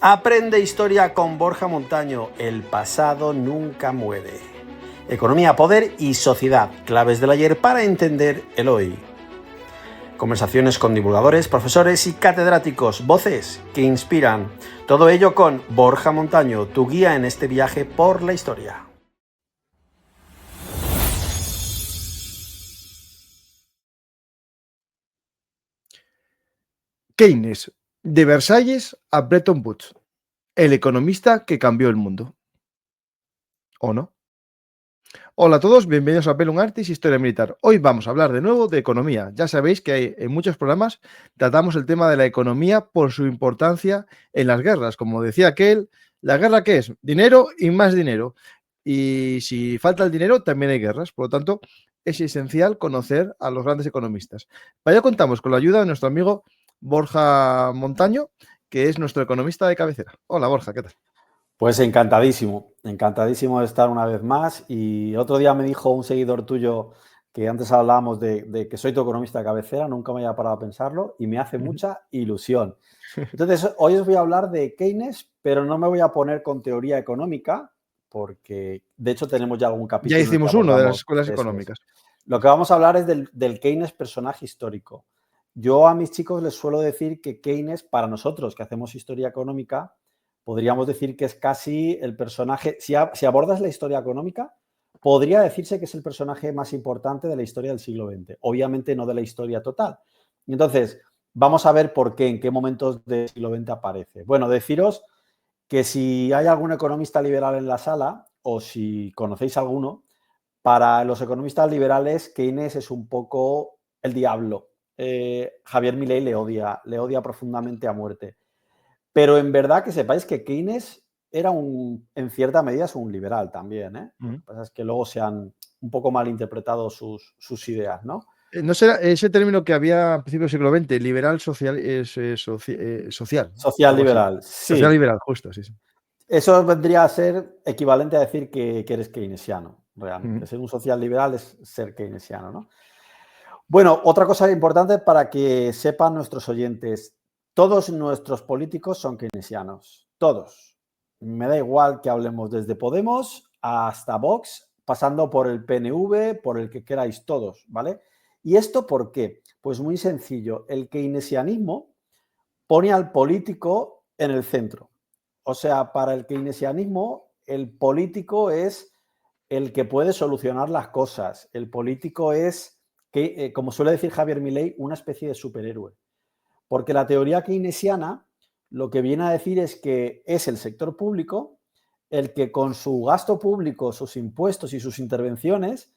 Aprende historia con Borja Montaño. El pasado nunca muere. Economía, poder y sociedad. Claves del ayer para entender el hoy. Conversaciones con divulgadores, profesores y catedráticos. Voces que inspiran. Todo ello con Borja Montaño, tu guía en este viaje por la historia. Keynes, de Versalles a Bretton Woods, el economista que cambió el mundo. ¿O no? Hola a todos, bienvenidos a Bellum Artis Historia Militar. Hoy vamos a hablar de nuevo de economía. Ya sabéis que en muchos programas tratamos el tema de la economía por su importancia en las guerras. Como decía aquel, ¿la guerra qué es? Dinero y más dinero. Y si falta el dinero, también hay guerras. Por lo tanto, es esencial conocer a los grandes economistas. Para ello contamos con la ayuda de nuestro amigo Borja Montaño, que es nuestro economista de cabecera. Hola Borja, ¿qué tal? Pues encantadísimo de estar una vez más. Y otro día me dijo un seguidor tuyo que antes hablábamos de que soy tu economista de cabecera, nunca me había parado a pensarlo y me hace mucha ilusión. Entonces, hoy os voy a hablar de Keynes, pero no me voy a poner con teoría económica, porque de hecho tenemos ya algún capítulo Ya en el que hicimos uno de las abordamos escuelas eso es. económicas. Lo que vamos a hablar es del Keynes personaje histórico. Yo a mis chicos les suelo decir que Keynes, para nosotros que hacemos historia económica, podríamos decir que es casi el personaje, si abordas la historia económica, podría decirse que es el personaje más importante de la historia del siglo XX. Obviamente no de la historia total. Y entonces, vamos a ver por qué, en qué momentos del siglo XX aparece. Bueno, deciros que si hay algún economista liberal en la sala, o si conocéis alguno, para los economistas liberales, Keynes es un poco el diablo. Javier Milei le odia profundamente a muerte. Pero en verdad que sepáis que Keynes era en cierta medida es un liberal también, ¿eh? Lo que pasa es que luego se han un poco mal interpretado sus ideas, ¿no? ¿No será ese término que había a principios del siglo XX, liberal social, social, Social algo así? liberal, Social sí. liberal, justo, sí, sí. Eso vendría a ser equivalente a decir que eres keynesiano, realmente. Ujú. Ser un social liberal es ser keynesiano, ¿no? Bueno, otra cosa importante para que sepan nuestros oyentes, todos nuestros políticos son keynesianos, todos. Me da igual que hablemos desde Podemos hasta Vox, pasando por el PNV, por el que queráis todos, ¿vale? ¿Y esto por qué? Pues muy sencillo, el keynesianismo pone al político en el centro. O sea, para el keynesianismo, el político es el que puede solucionar las cosas. El político es, como suele decir Javier Milei, una especie de superhéroe. Porque la teoría keynesiana lo que viene a decir es que es el sector público el que con su gasto público, sus impuestos y sus intervenciones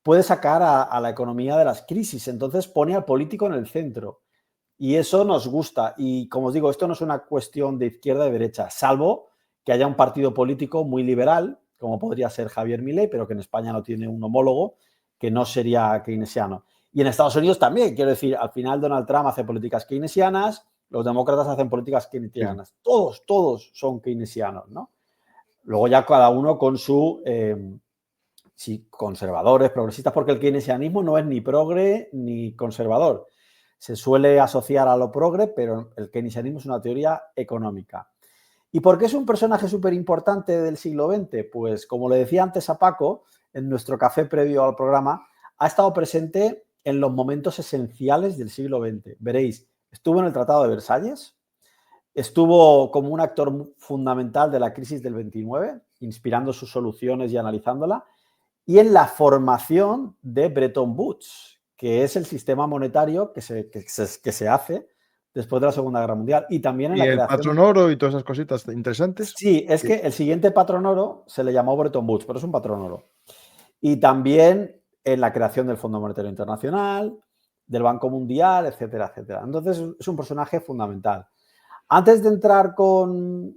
puede sacar a la economía de las crisis. Entonces pone al político en el centro. Y eso nos gusta. Y como os digo, esto no es una cuestión de izquierda y derecha, salvo que haya un partido político muy liberal, como podría ser Javier Milei, pero que en España no tiene un homólogo, que no sería keynesiano. Y en Estados Unidos también, quiero decir, al final Donald Trump hace políticas keynesianas, los demócratas hacen políticas keynesianas. Sí. Todos son keynesianos, ¿no? Luego ya cada uno con su... sí, conservadores, progresistas, porque el keynesianismo no es ni progre ni conservador. Se suele asociar a lo progre, pero el keynesianismo es una teoría económica. ¿Y por qué es un personaje súper importante del siglo XX? Pues como le decía antes a Paco, en nuestro café previo al programa, ha estado presente en los momentos esenciales del siglo XX. Veréis, estuvo en el Tratado de Versalles, estuvo como un actor fundamental de la crisis del 29, inspirando sus soluciones y analizándola, y en la formación de Bretton Woods, que es el sistema monetario que se hace después de la Segunda Guerra Mundial, y también en Y la el creación... patrón oro y todas esas cositas interesantes. Sí, es que- que el siguiente patrón oro se le llamó Bretton Woods, pero es un patrón oro. Y también en la creación del Fondo Monetario Internacional, del Banco Mundial, etcétera, etcétera. Entonces es un personaje fundamental. Antes de entrar con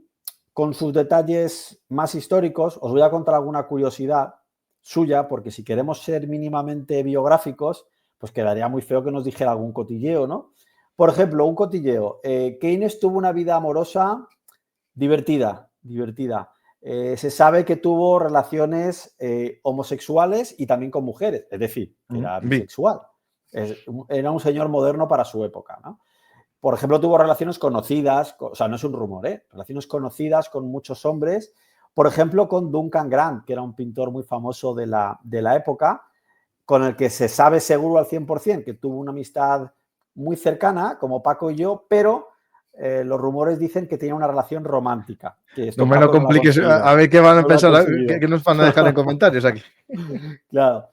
sus detalles más históricos, os voy a contar alguna curiosidad suya, porque si queremos ser mínimamente biográficos, pues quedaría muy feo que nos dijera algún cotilleo, ¿no? Por ejemplo, un cotilleo. Keynes tuvo una vida amorosa divertida. Se sabe que tuvo relaciones homosexuales y también con mujeres, es decir, que era Vi. bisexual. Era un señor moderno para su época, ¿no? por ejemplo, tuvo relaciones conocidas, o sea, no es un rumor, relaciones conocidas con muchos hombres, por ejemplo, con Duncan Grant, que era un pintor muy famoso de la época, con el que se sabe seguro al 100% que tuvo una amistad muy cercana, como Paco y yo, pero los rumores dicen que tenía una relación romántica. Que esto No me lo Paco no lo ha compliques, conseguido. a ver qué van a No lo ha pensar, conseguido. qué nos van a dejar en comentarios aquí. Claro.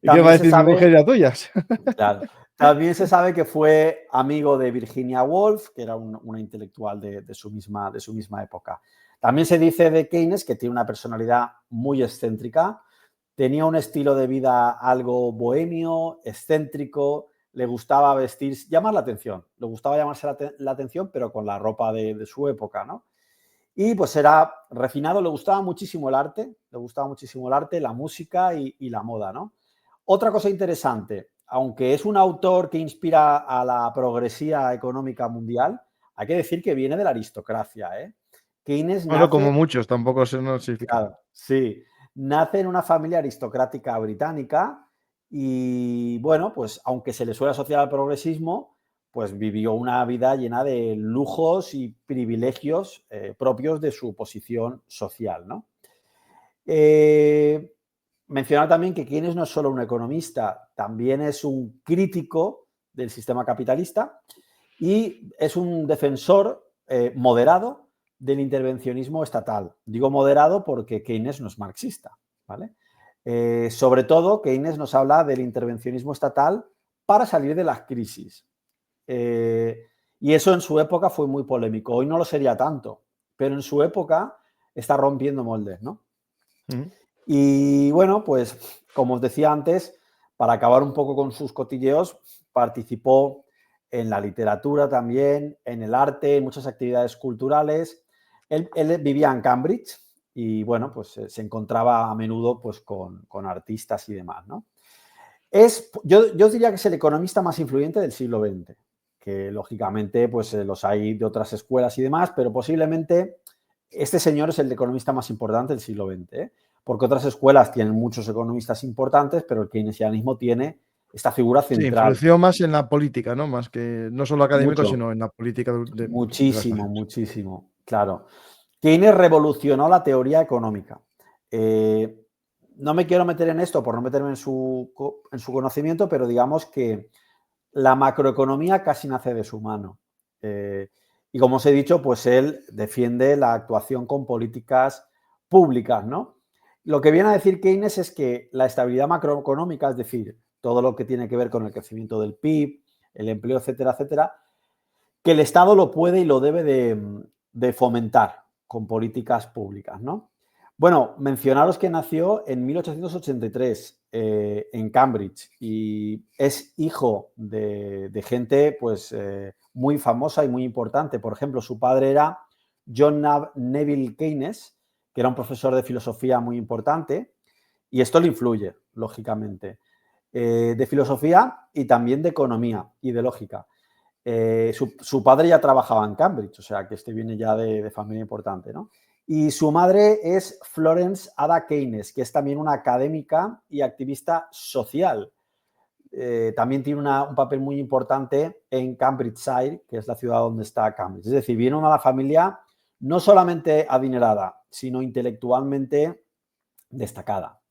¿Y qué va También a se decir mi mujer sabe, y las tuyas? claro, también se sabe que fue amigo de Virginia Woolf, que era una intelectual de su misma época. También se dice de Keynes que tiene una personalidad muy excéntrica, tenía un estilo de vida algo bohemio, excéntrico, le gustaba vestirse, llamar la atención, le gustaba llamarse la atención, pero con la ropa de su época, ¿no? Y pues era refinado, le gustaba muchísimo el arte, la música y la moda, ¿no? Otra cosa interesante, aunque es un autor que inspira a la progresía económica mundial, hay que decir que viene de la aristocracia, ¿eh? Keynes Bueno, nace, como muchos, tampoco se nos significa. claro, sí, nace en una familia aristocrática británica y, bueno, pues aunque se le suele asociar al progresismo, pues vivió una vida llena de lujos y privilegios propios de su posición social, ¿no? Eh, Mencionar también que Keynes no es solo un economista, también es un crítico del sistema capitalista y es un defensor moderado del intervencionismo estatal. Digo moderado porque Keynes no es marxista, ¿vale? Sobre todo, Keynes nos habla del intervencionismo estatal para salir de las crisis. Y eso en su época fue muy polémico. Hoy no lo sería tanto, pero en su época está rompiendo moldes, ¿no? Y bueno, pues como os decía antes, para acabar un poco con sus cotilleos, participó en la literatura también, en el arte, en muchas actividades culturales. Él vivía en Cambridge y bueno, pues se encontraba a menudo pues con artistas y demás, ¿no? Yo diría que es el economista más influyente del siglo XX, que lógicamente pues los hay de otras escuelas y demás, pero posiblemente este señor es el economista más importante del siglo XX, ¿eh? Porque otras escuelas tienen muchos economistas importantes, pero el keynesianismo tiene esta figura Sí, central. influenció más en la política, ¿no? Más que no solo académico, Mucho, sino en la política de las muchísimo, naciones. muchísimo, claro. Keynes revolucionó la teoría económica. No me quiero meter en esto por no meterme en su conocimiento, pero digamos que la macroeconomía casi nace de su mano. Y como os he dicho, pues él defiende la actuación con políticas públicas, ¿no? Lo que viene a decir Keynes es que la estabilidad macroeconómica, es decir, todo lo que tiene que ver con el crecimiento del PIB, el empleo, etcétera, etcétera, que el Estado lo puede y lo debe de fomentar con políticas públicas, ¿no? Bueno, mencionaros que nació en 1883 en Cambridge y es hijo de gente pues muy famosa y muy importante. Por ejemplo, su padre era John Neville Keynes, que era un profesor de filosofía muy importante y esto le influye, lógicamente, de filosofía y también de economía y de lógica. Su padre ya trabajaba en Cambridge, o sea que este viene ya de familia importante, ¿no? Y su madre es Florence Ada Keynes, que es también una académica y activista social. También tiene un papel muy importante en Cambridgeshire, que es la ciudad donde está Cambridge. Es decir, viene una familia no solamente adinerada, sino intelectualmente destacada.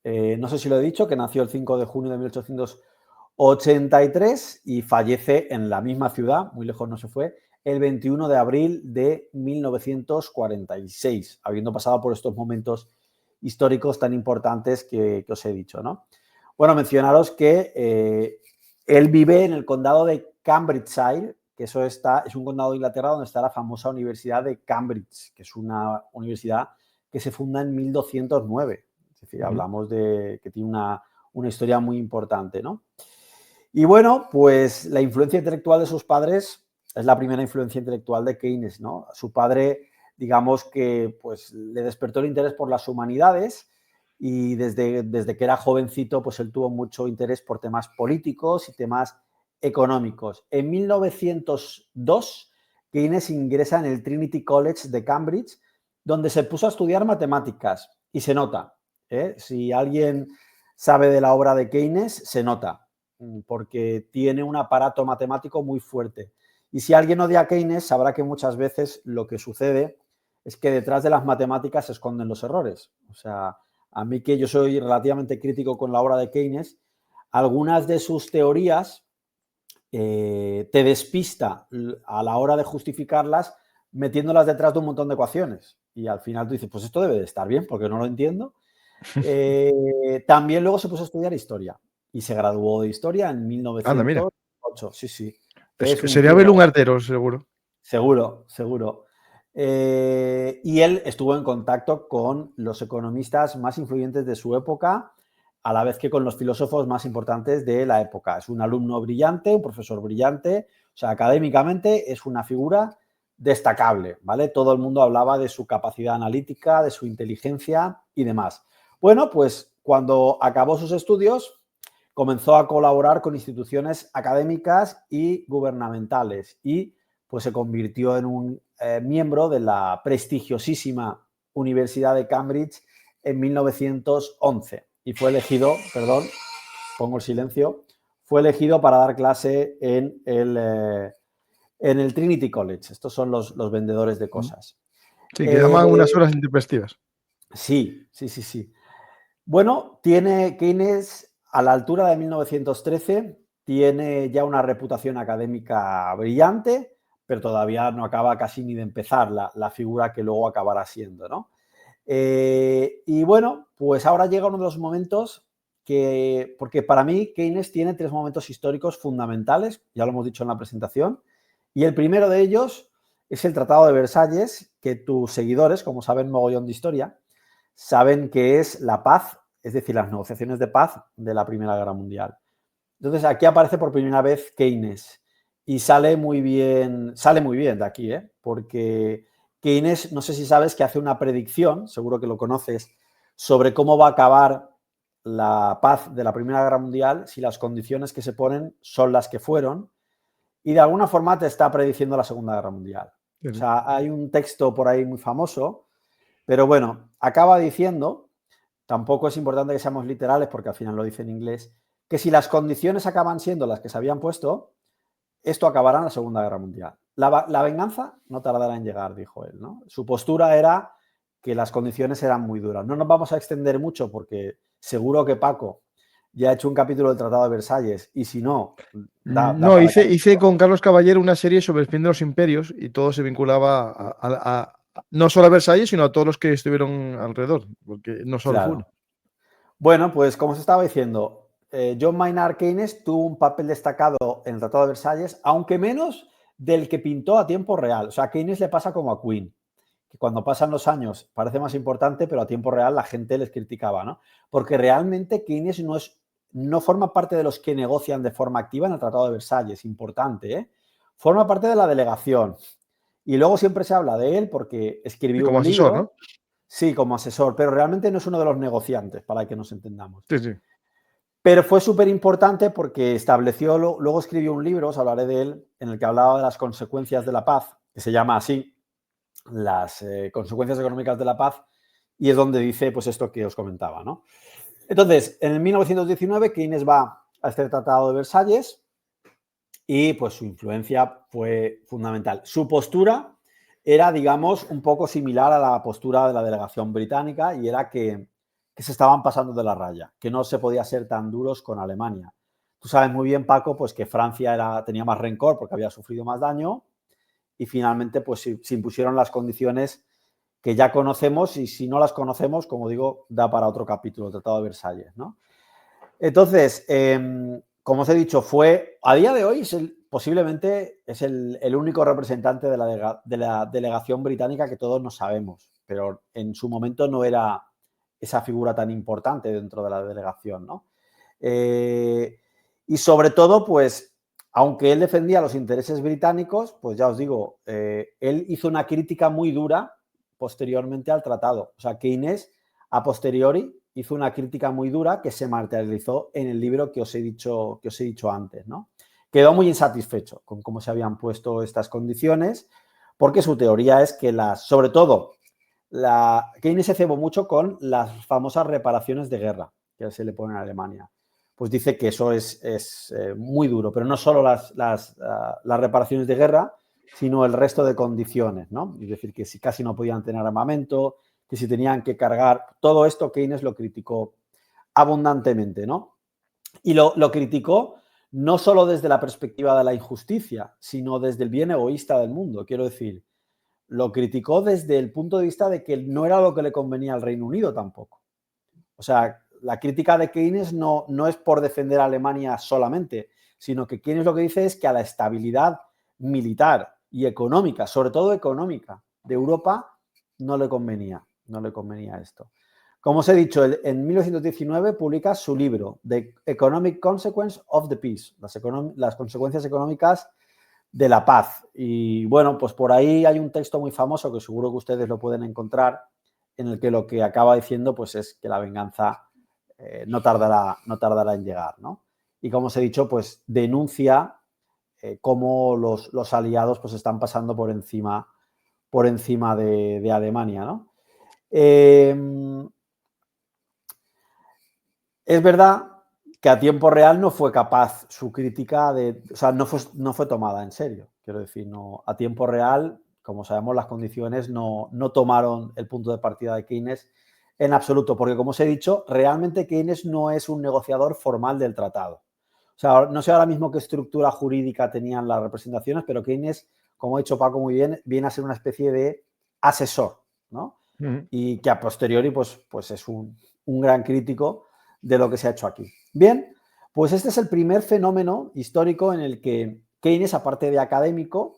No sé si lo he dicho, que nació el 5 de junio de 1883 y fallece en la misma ciudad, muy lejos no se fue, el 21 de abril de 1946, habiendo pasado por estos momentos históricos tan importantes que os he dicho, ¿no? Bueno, mencionaros que él vive en el condado de Cambridgeshire, que es un condado de Inglaterra donde está la famosa Universidad de Cambridge, que es una universidad que se funda en 1209. Es decir, hablamos de que tiene una historia muy importante, ¿no? Y bueno, pues la influencia intelectual de sus padres es la primera influencia intelectual de Keynes, ¿no? Su padre, digamos que pues le despertó el interés por las humanidades y desde que era jovencito, pues él tuvo mucho interés por temas políticos y temas económicos. En 1902, Keynes ingresa en el Trinity College de Cambridge, donde se puso a estudiar matemáticas y se nota, ¿eh? Si alguien sabe de la obra de Keynes, se nota porque tiene un aparato matemático muy fuerte. Y si alguien odia a Keynes, sabrá que muchas veces lo que sucede es que detrás de las matemáticas se esconden los errores. O sea, a mí, que yo soy relativamente crítico con la obra de Keynes, algunas de sus teorías te despista a la hora de justificarlas metiéndolas detrás de un montón de ecuaciones. Y al final tú dices, pues esto debe de estar bien porque no lo entiendo. También luego se puso a estudiar historia y se graduó de historia en Anda, mira. 1908. Sí, sí. Es un Sería tío, un artero, seguro. seguro, seguro. Y él estuvo en contacto con los economistas más influyentes de su época, a la vez que con los filósofos más importantes de la época. Es un alumno brillante, un profesor brillante, o sea, académicamente es una figura destacable, ¿vale? Todo el mundo hablaba de su capacidad analítica, de su inteligencia y demás. Bueno, pues cuando acabó sus estudios, comenzó a colaborar con instituciones académicas y gubernamentales y pues se convirtió en un miembro de la prestigiosísima Universidad de Cambridge en 1911 y fue elegido, perdón, pongo el silencio, fue elegido para dar clase en el Trinity College. Estos son los vendedores de cosas. Sí, que llaman unas horas intempestivas. Sí, sí, sí, sí. Bueno, tiene Keynes a la altura de 1913, tiene ya una reputación académica brillante, pero todavía no acaba casi ni de empezar la figura que luego acabará siendo, ¿no? Y bueno, pues ahora llega uno de los momentos porque para mí Keynes tiene 3 momentos históricos fundamentales, ya lo hemos dicho en la presentación, y el primero de ellos es el Tratado de Versalles, que tus seguidores, como saben mogollón de historia, saben que es la paz, es decir, las negociaciones de paz de la Primera Guerra Mundial. Entonces, aquí aparece por primera vez Keynes y sale muy bien de aquí, porque Keynes, no sé si sabes que hace una predicción, seguro que lo conoces, sobre cómo va a acabar la paz de la Primera Guerra Mundial si las condiciones que se ponen son las que fueron, y de alguna forma te está prediciendo la Segunda Guerra Mundial. O sea, hay un texto por ahí muy famoso, pero bueno, acaba diciendo, tampoco es importante que seamos literales porque al final lo dice en inglés, que si las condiciones acaban siendo las que se habían puesto, esto acabará en la Segunda Guerra Mundial. La venganza no tardará en llegar, dijo él, ¿no? Su postura era que las condiciones eran muy duras. No nos vamos a extender mucho porque seguro que Paco ya ha hecho un capítulo del Tratado de Versalles y si no, da No, para hice con Carlos Caballero una serie sobre el fin de los imperios y todo se vinculaba no solo a Versalles, sino a todos los que estuvieron alrededor, porque no solo fue uno. Claro. Bueno, pues como os estaba diciendo, John Maynard Keynes tuvo un papel destacado en el Tratado de Versalles, aunque menos del que pintó a tiempo real. O sea, a Keynes le pasa como a Queen, que cuando pasan los años parece más importante, pero a tiempo real la gente les criticaba, ¿no? Porque realmente Keynes no forma parte de los que negocian de forma activa en el Tratado de Versalles, importante, ¿eh? Forma parte de la delegación. Y luego siempre se habla de él porque escribió Como un asesor, libro. ¿no? Sí, como asesor, pero realmente no es uno de los negociantes, para que nos entendamos. Sí, sí. Pero fue súper importante porque estableció, luego escribió un libro, os hablaré de él, en el que hablaba de las consecuencias de la paz, que se llama así, las consecuencias económicas de la paz, y es donde dice pues esto que os comentaba, ¿no? Entonces, en el 1919 Keynes va a este Tratado de Versalles y pues su influencia fue fundamental. Su postura era, digamos, un poco similar a la postura de la delegación británica y era que se estaban pasando de la raya, que no se podía ser tan duros con Alemania. Tú sabes muy bien, Paco, pues que Francia tenía más rencor porque había sufrido más daño y finalmente pues se impusieron las condiciones que ya conocemos y si no las conocemos, como digo, da para otro capítulo, el Tratado de Versalles, ¿no? Entonces, como os he dicho, a día de hoy posiblemente es el único representante de la delegación británica que todos nos sabemos, pero en su momento no era esa figura tan importante dentro de la delegación, ¿no? Y sobre todo, pues, aunque él defendía los intereses británicos, pues ya os digo, él hizo una crítica muy dura posteriormente al tratado. O sea, Keynes, a posteriori, hizo una crítica muy dura que se materializó en el libro que os he dicho antes, ¿no? Quedó muy insatisfecho con cómo se habían puesto estas condiciones, porque su teoría es que sobre todo, Keynes se cebó mucho con las famosas reparaciones de guerra que se le ponen a Alemania. pues dice que eso es muy duro, pero no solo las reparaciones de guerra, sino el resto de condiciones, ¿no? Es decir, que si casi no podían tener armamento, que si tenían que cargar, todo esto Keynes lo criticó abundantemente, ¿no? Y lo criticó no solo desde la perspectiva de la injusticia, sino desde el bien egoísta del mundo. Quiero decir, lo criticó desde el punto de vista de que no era lo que le convenía al Reino Unido tampoco. O sea, la crítica de Keynes no es por defender a Alemania solamente, sino que Keynes lo que dice es que a la estabilidad militar y económica, sobre todo económica, de Europa no le convenía esto. Como os he dicho, en 1919 publica su libro, The Economic Consequence of the Peace, las consecuencias económicas de la paz. Y bueno, pues por ahí hay un texto muy famoso que seguro que ustedes lo pueden encontrar, en el que lo que acaba diciendo pues es que la venganza no tardará en llegar, ¿no? Y como os he dicho, pues denuncia cómo los aliados pues están pasando por encima de Alemania, ¿no? Es verdad que a tiempo real no fue capaz su crítica o sea, no fue tomada en serio. Quiero decir, no, a tiempo real, como sabemos, las condiciones no tomaron el punto de partida de Keynes en absoluto, porque como os he dicho, realmente Keynes no es un negociador formal del tratado. O sea, no sé ahora mismo qué estructura jurídica tenían las representaciones, pero Keynes, como ha dicho Paco muy bien, viene a ser una especie de asesor, ¿no? Y que a posteriori pues es un gran crítico de lo que se ha hecho aquí. Bien, pues este es el primer fenómeno histórico en el que Keynes, aparte de académico,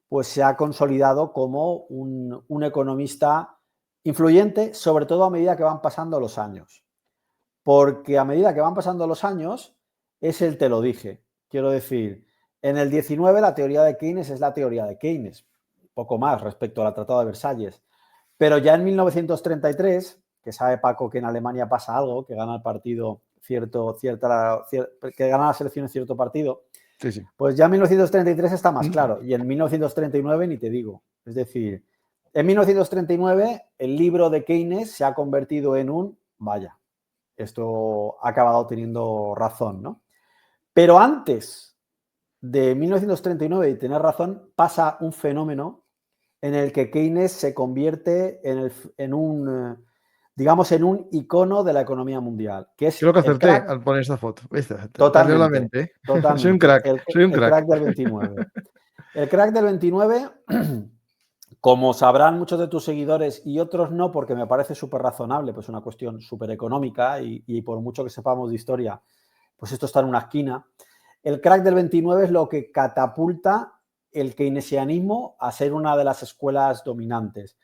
pues se ha consolidado como un economista influyente, sobre todo a medida que van pasando los años. Porque a medida que van pasando los años, es el te lo dije. Quiero decir, en el 19 la teoría de Keynes es la teoría de Keynes, poco más respecto al Tratado de Versalles. Pero ya en 1933, que sabe Paco que en Alemania pasa algo, que gana el partido que gana las elecciones cierto partido, sí. Pues ya en 1933 está más claro, y en 1939 ni te digo. Es decir, en 1939 el libro de Keynes se ha convertido en vaya, esto ha acabado teniendo razón, ¿no? Pero antes de 1939 y tener razón, pasa un fenómeno en el que Keynes se convierte en un icono de la economía mundial, que es Creo que el acerté crack. al poner esta foto. Te leo la Totalmente, mente, ¿eh? Soy un totalmente. crack, soy un El crack. crack del 29. El crack del 29, como sabrán muchos de tus seguidores y otros no, porque me parece súper razonable, pues una cuestión súper económica y por mucho que sepamos de historia, pues esto está en una esquina. El crack del 29 es lo que catapulta el keynesianismo a ser una de las escuelas dominantes.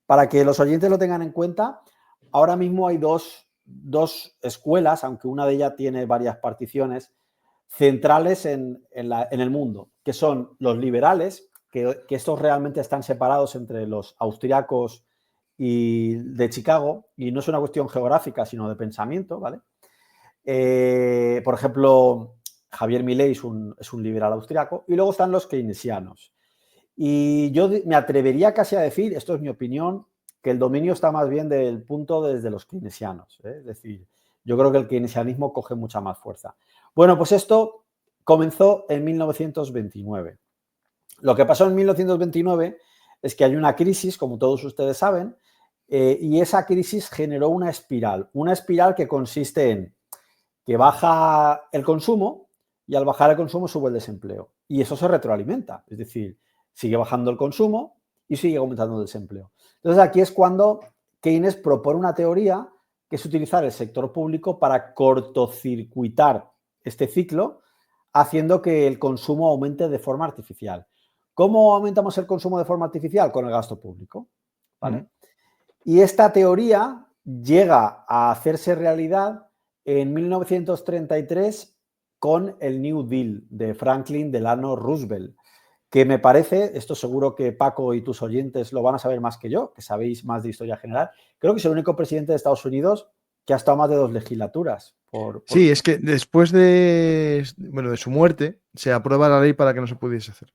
Para que los oyentes lo tengan en cuenta, ahora mismo hay dos escuelas, aunque una de ellas tiene varias particiones, centrales en el mundo, que son los liberales, que estos realmente están separados entre los austriacos y de Chicago, y no es una cuestión geográfica, sino de pensamiento, ¿vale? Por ejemplo, Javier Milei es un liberal austriaco, y luego están los keynesianos. Y yo me atrevería casi a decir, esto es mi opinión, que el dominio está más bien del punto desde los keynesianos, ¿eh? Es decir, yo creo que el keynesianismo coge mucha más fuerza. Bueno, pues esto comenzó en 1929. Lo que pasó en 1929 es que hay una crisis, como todos ustedes saben, y esa crisis generó una espiral que consiste en que baja el consumo y al bajar el consumo sube el desempleo. Y eso se retroalimenta, es decir, sigue bajando el consumo y sigue aumentando el desempleo. Entonces aquí es cuando Keynes propone una teoría que es utilizar el sector público para cortocircuitar este ciclo, haciendo que el consumo aumente de forma artificial. ¿Cómo aumentamos el consumo de forma artificial? Con el gasto público, ¿vale? Y esta teoría llega a hacerse realidad en 1933 con el New Deal de Franklin Delano Roosevelt, que me parece, esto seguro que Paco y tus oyentes lo van a saber más que yo, que sabéis más de historia general, creo que es el único presidente de Estados Unidos que ha estado más de 2 legislaturas. Sí, es que después de su muerte se aprueba la ley para que no se pudiese hacer.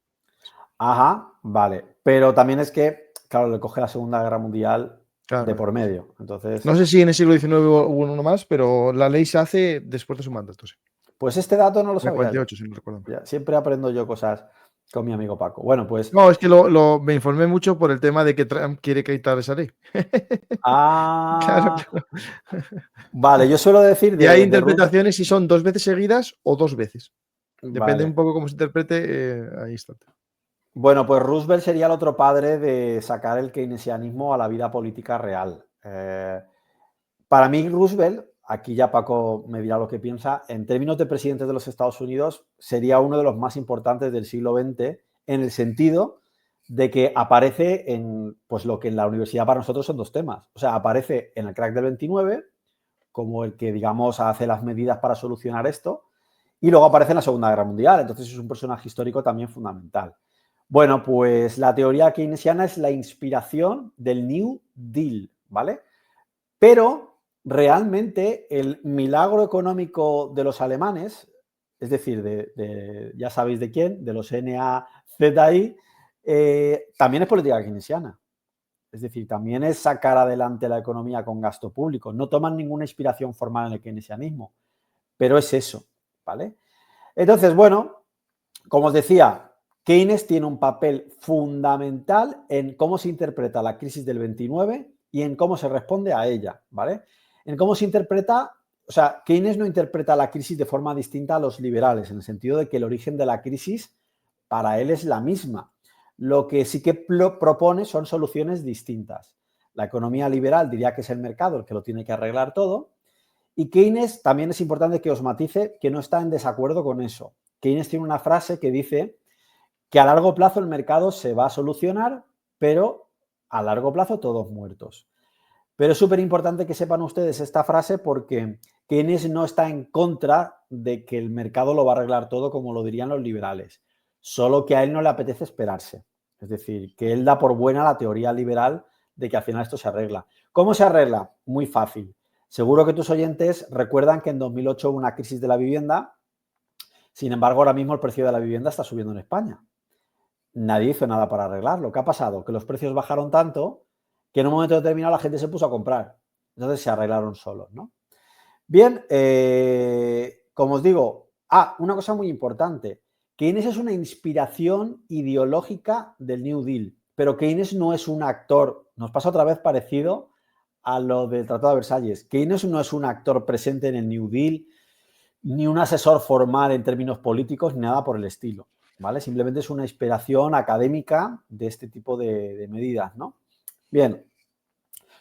Ajá, vale. Pero también es que, claro, le coge la Segunda Guerra Mundial Claro, de claro. por medio. Entonces, No sé si en el siglo XIX hubo uno más, pero la ley se hace después de su mandato, sí. pues este dato no lo En el sabía yo. 48, si no recuerdo mal. Ya, siempre aprendo yo cosas con mi amigo Paco. Bueno, pues... No, es que me informé mucho por el tema de que Trump quiere quitar esa ley. Claro, Ah, claro. vale, yo suelo decir Y hay de Rus... interpretaciones si son 2 veces seguidas o 2 veces. Depende un Vale. poco cómo se interprete, ahí está. Bueno, pues Roosevelt sería el otro padre de sacar el keynesianismo a la vida política real. Para mí, Roosevelt, aquí ya Paco me dirá lo que piensa, en términos de presidente de los Estados Unidos, sería uno de los más importantes del siglo XX en el sentido de que aparece en pues, lo que en la universidad para nosotros son dos temas. O sea, aparece en el crack del 29 como el que, digamos, hace las medidas para solucionar esto, y luego aparece en la Segunda Guerra Mundial. Entonces es un personaje histórico también fundamental. Bueno, pues la teoría keynesiana es la inspiración del New Deal, ¿vale? Pero realmente el milagro económico de los alemanes, es decir, ya sabéis de quién, de los NAZI, también es política keynesiana. Es decir, también es sacar adelante la economía con gasto público. No toman ninguna inspiración formal en el keynesianismo, pero es eso, ¿vale? Entonces, bueno, como os decía, Keynes tiene un papel fundamental en cómo se interpreta la crisis del 29 y en cómo se responde a ella, ¿vale? En cómo se interpreta, o sea, Keynes no interpreta la crisis de forma distinta a los liberales, en el sentido de que el origen de la crisis para él es la misma. Lo que sí que propone son soluciones distintas. La economía liberal diría que es el mercado el que lo tiene que arreglar todo, y Keynes también es importante que os matice que no está en desacuerdo con eso. Keynes tiene una frase que dice que a largo plazo el mercado se va a solucionar, pero a largo plazo todos muertos. Pero es súper importante que sepan ustedes esta frase porque Keynes no está en contra de que el mercado lo va a arreglar todo como lo dirían los liberales, solo que a él no le apetece esperarse. Es decir, que él da por buena la teoría liberal de que al final esto se arregla. ¿Cómo se arregla? Muy fácil. Seguro que tus oyentes recuerdan que en 2008 hubo una crisis de la vivienda. Sin embargo, ahora mismo el precio de la vivienda está subiendo en España. Nadie hizo nada para arreglarlo. ¿Qué ha pasado? Que los precios bajaron tanto que en un momento determinado la gente se puso a comprar. Entonces se arreglaron solos, ¿no? Bien, como os digo, una cosa muy importante. Keynes es una inspiración ideológica del New Deal, pero Keynes no es un actor. Nos pasa otra vez parecido a lo del Tratado de Versalles. Keynes no es un actor presente en el New Deal, ni un asesor formal en términos políticos, ni nada por el estilo, ¿vale? Simplemente es una inspiración académica de este tipo de medidas, ¿no? Bien,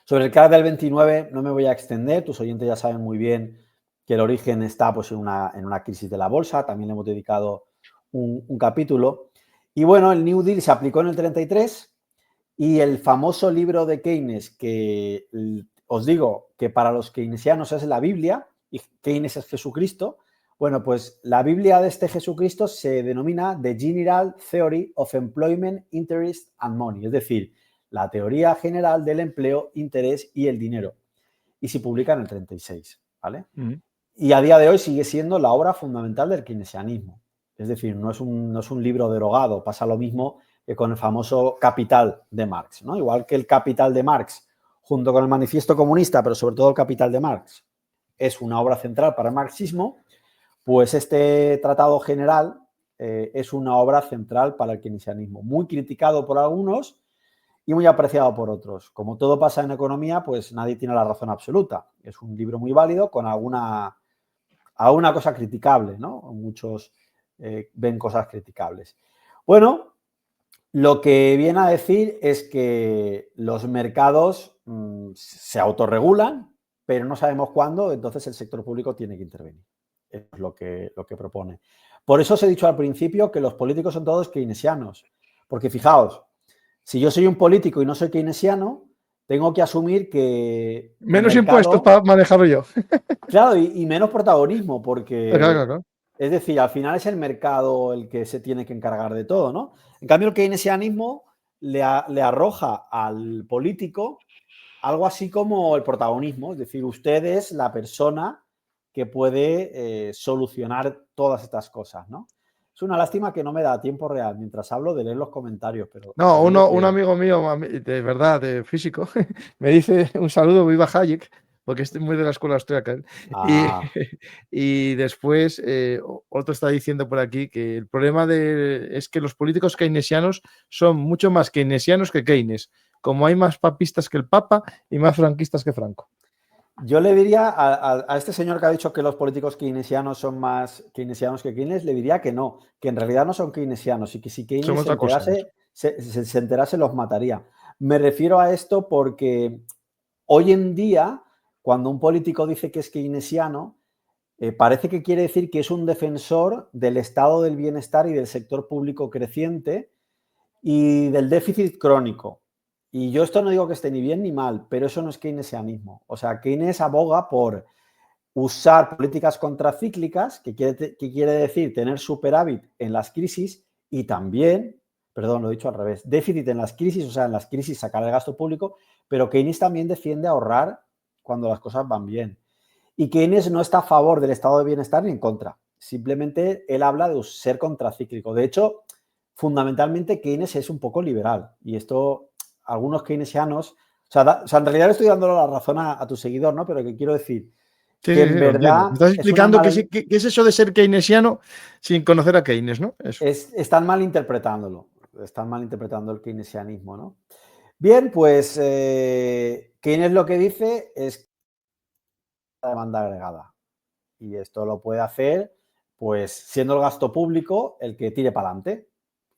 sobre el crack del 29 no me voy a extender, tus oyentes ya saben muy bien que el origen está pues, en una crisis de la bolsa, también le hemos dedicado un capítulo. Y bueno, el New Deal se aplicó en el 33 y el famoso libro de Keynes, que os digo que para los keynesianos es la Biblia, y Keynes es Jesucristo, bueno, pues la Biblia de este Jesucristo se denomina The General Theory of Employment, Interest and Money, es decir, la teoría general del empleo, interés y el dinero. Y se publica en el 36, ¿vale? Y a día de hoy sigue siendo la obra fundamental del keynesianismo. Es decir, no es un libro derogado, pasa lo mismo que con el famoso Capital de Marx, ¿no? Igual que el Capital de Marx, junto con el Manifiesto Comunista, pero sobre todo el Capital de Marx, es una obra central para el marxismo, pues este tratado general es una obra central para el keynesianismo, muy criticado por algunos y muy apreciado por otros. Como todo pasa en economía, pues nadie tiene la razón absoluta. Es un libro muy válido con alguna cosa criticable, ¿no? Muchos ven cosas criticables. Bueno, lo que viene a decir es que los mercados se autorregulan, pero no sabemos cuándo, entonces el sector público tiene que intervenir. Es lo que propone. Por eso os he dicho al principio que los políticos son todos keynesianos, porque fijaos, si yo soy un político y no soy keynesiano, tengo que asumir que el Menos impuestos mercado, para manejarlo yo. claro, y menos protagonismo, Claro, porque, claro. es decir, al final es el mercado el que se tiene que encargar de todo, ¿no? En cambio, el keynesianismo le arroja al político algo así como el protagonismo, es decir, usted es la persona que puede solucionar todas estas cosas, ¿no? Es una lástima que no me da tiempo real mientras hablo de leer los comentarios, pero No, seguro un que... amigo mío, de verdad, de físico, me dice un saludo, viva Hayek, porque estoy muy de la escuela austríaca. Y, Ah, y después otro está diciendo por aquí que el problema es que los políticos keynesianos son mucho más keynesianos que Keynes, como hay más papistas que el Papa y más franquistas que Franco. yo le diría a este señor que ha dicho que los políticos keynesianos son más keynesianos que Keynes, le diría que no, que en realidad no son keynesianos y que si Son Keynes se otra cosa. enterase, se enterase los mataría. Me refiero a esto porque hoy en día, cuando un político dice que es keynesiano, parece que quiere decir que es un defensor del estado del bienestar y del sector público creciente y del déficit crónico. Y yo esto no digo que esté ni bien ni mal, pero eso no es keynesianismo. O sea, Keynes aboga por usar políticas contracíclicas, que quiere decir tener superávit en las crisis y también, perdón, lo he dicho al revés, déficit en las crisis, o sea, en las crisis sacar el gasto público, pero Keynes también defiende ahorrar cuando las cosas van bien. Y Keynes no está a favor del estado de bienestar ni en contra. Simplemente él habla de ser contracíclico. De hecho, fundamentalmente Keynes es un poco liberal. Y esto, algunos keynesianos, o sea en realidad le estoy dando la razón a tu seguidor, ¿no? Pero que quiero decir Sí, que sí, en sí, lo entiendo. verdad Me estás es una explicando mala... qué es eso de ser keynesiano sin conocer a Keynes, ¿no? Eso. Están mal interpretándolo. Están mal interpretando el keynesianismo, ¿no? Bien, pues Keynes lo que dice es la demanda agregada. Y esto lo puede hacer, pues, siendo el gasto público el que tire para adelante.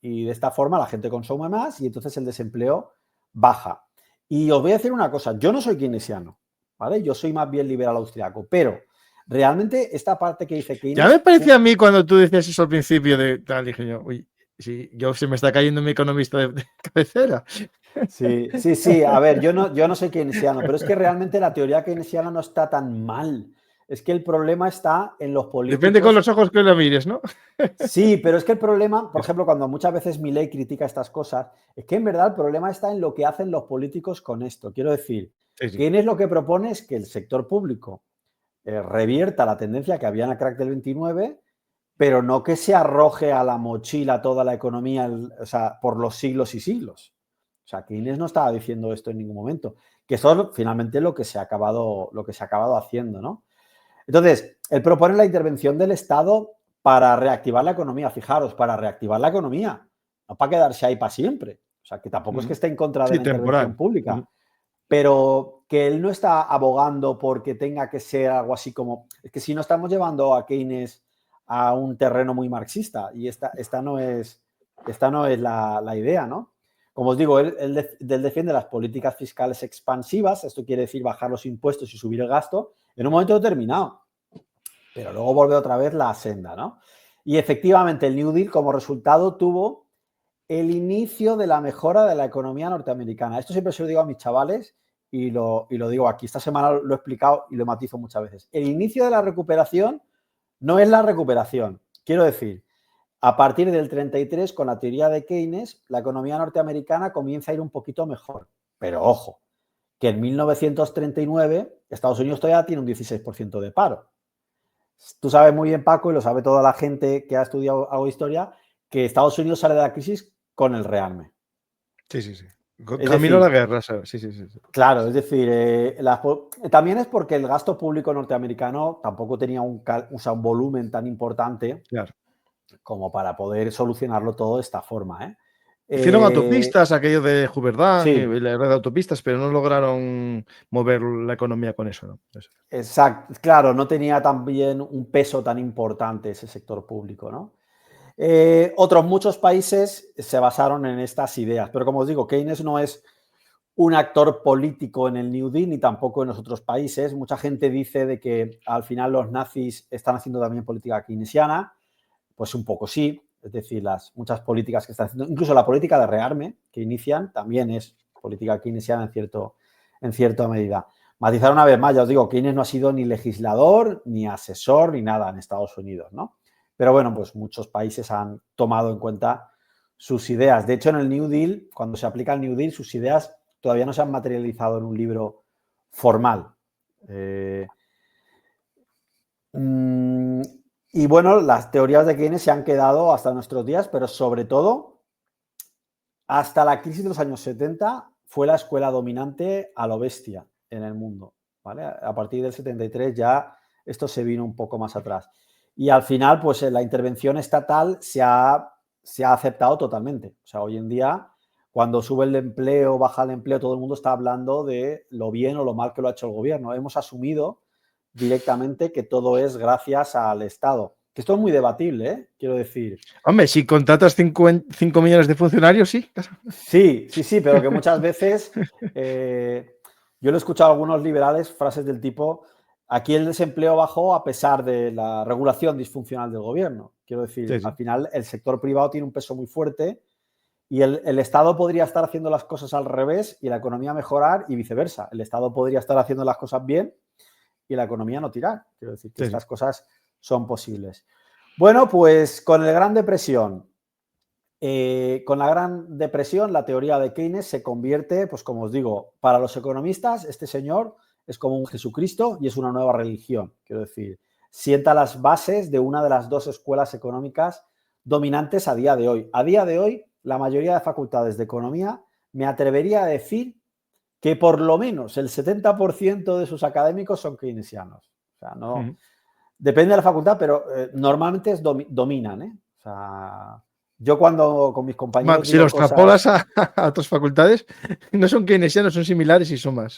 Y de esta forma la gente consume más y entonces el desempleo baja. Y os voy a decir una cosa, yo no soy keynesiano, ¿vale? Yo soy más bien liberal austriaco, pero realmente esta parte que dice Ya me Keynes... parecía a mí cuando tú decías eso al principio de tal, dije yo, uy, si yo se me está cayendo mi economista de cabecera. Sí, sí, sí. A ver, yo no soy keynesiano, pero es que realmente la teoría keynesiana no está tan mal. Es que el problema está en los Depende con políticos. los ojos que lo mires, ¿no? Sí, pero es que el problema, por ejemplo, cuando muchas veces Milei critica estas cosas, es que en verdad el problema está en lo que hacen los políticos con esto. Quiero decir, Sí, sí. Keynes lo que propone es que el sector público revierta la tendencia que había en el crack del 29, pero no que se arroje a la mochila toda la economía, o sea, por los siglos y siglos. O sea, Keynes no estaba diciendo esto en ningún momento, que eso es finalmente lo que se ha acabado haciendo, ¿no? Entonces, él propone la intervención del Estado para reactivar la economía. Fijaros, para reactivar la economía, no para quedarse ahí para siempre. O sea, que tampoco es que esté en contra de Sí, la intervención temporal. pública, pero que él no está abogando porque tenga que ser algo así como... Es que si no estamos llevando a Keynes a un terreno muy marxista y esta no es la idea, ¿no? Como os digo, él defiende las políticas fiscales expansivas, esto quiere decir bajar los impuestos y subir el gasto en un momento determinado, pero luego vuelve otra vez la senda, ¿no? Y efectivamente el New Deal como resultado tuvo el inicio de la mejora de la economía norteamericana. Esto siempre se lo digo a mis chavales y lo digo aquí. Esta semana lo he explicado y lo matizo muchas veces. El inicio de la recuperación no es la recuperación. Quiero decir, a partir del 33, con la teoría de Keynes, la economía norteamericana comienza a ir un poquito mejor. Pero ojo, que en 1939 Estados Unidos todavía tiene un 16% de paro. Tú sabes muy bien, Paco, y lo sabe toda la gente que ha estudiado algo de historia, que Estados Unidos sale de la crisis con el rearme. Sí, sí, sí. Es Camino a la decir, guerra, ¿sabes? Sí, sí, sí. claro, es decir, también es porque el gasto público norteamericano tampoco tenía un volumen tan importante Claro. como para poder solucionarlo todo de esta forma, ¿eh? Hicieron autopistas, aquello de Juverdán y Sí, la red de autopistas, pero no lograron mover la economía con eso, ¿no? Eso. exacto. Claro, no tenía también un peso tan importante ese sector público, ¿no? Otros muchos países se basaron en estas ideas, pero como os digo, Keynes no es un actor político en el New Deal ni tampoco en los otros países. Mucha gente dice de que al final los nazis están haciendo también política keynesiana, pues un poco sí, es decir, muchas políticas que están haciendo, incluso la política de rearme que inician también es política keynesiana en cierta medida. Matizar una vez más, ya os digo, Keynes no ha sido ni legislador, ni asesor, ni nada en Estados Unidos, ¿no? Pero bueno, pues muchos países han tomado en cuenta sus ideas. De hecho, en el New Deal, cuando se aplica el New Deal, sus ideas todavía no se han materializado en un libro formal. Y bueno, las teorías de Keynes se han quedado hasta nuestros días, pero sobre todo hasta la crisis de los años 70 fue la escuela dominante a lo bestia en el mundo, ¿vale? A partir del 73 ya esto se vino un poco más atrás. Y al final, pues la intervención estatal se ha aceptado totalmente. O sea, hoy en día, cuando sube el empleo, baja el empleo, todo el mundo está hablando de lo bien o lo mal que lo ha hecho el gobierno. Hemos asumido directamente que todo es gracias al Estado. Que esto es muy debatible, ¿eh? Quiero decir. Hombre, si contratas 5 millones de funcionarios, sí. Sí, pero que muchas veces yo lo he escuchado a algunos liberales frases del tipo: aquí el desempleo bajó a pesar de la regulación disfuncional del gobierno. Quiero decir, Sí, al sí. final el sector privado tiene un peso muy fuerte y el Estado podría estar haciendo las cosas al revés y la economía mejorar y viceversa. El Estado podría estar haciendo las cosas bien y la economía no tirar. Quiero decir que Sí, sí. estas cosas son posibles. Bueno, pues con la Gran Depresión, la teoría de Keynes se convierte, pues como os digo, para los economistas, este señor es como un Jesucristo y es una nueva religión. Quiero decir, sienta las bases de una de las dos escuelas económicas dominantes a día de hoy. A día de hoy, la mayoría de facultades de economía, me atrevería a decir que por lo menos el 70% de sus académicos son keynesianos. O sea, no, depende de la facultad, pero normalmente dominan, ¿eh? O sea, yo cuando con mis compañeros Si digo los extrapolas cosas, a otras facultades, no son keynesianos, son similares y son más.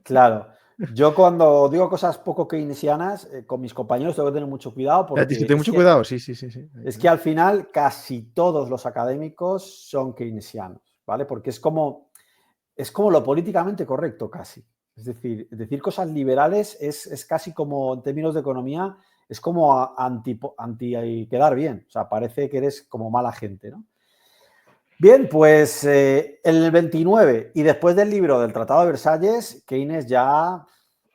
claro, yo cuando digo cosas poco keynesianas, con mis compañeros tengo que tener mucho cuidado Si porque ten mucho cuidado, sí, sí, sí, sí. es que al final casi todos los académicos son keynesianos, ¿vale? Porque es como lo políticamente correcto casi. Es decir cosas liberales es casi como, en términos de economía, es como anti quedar bien. O sea, parece que eres como mala gente, ¿no? Bien, pues en el 29 y después del libro del Tratado de Versalles, Keynes ya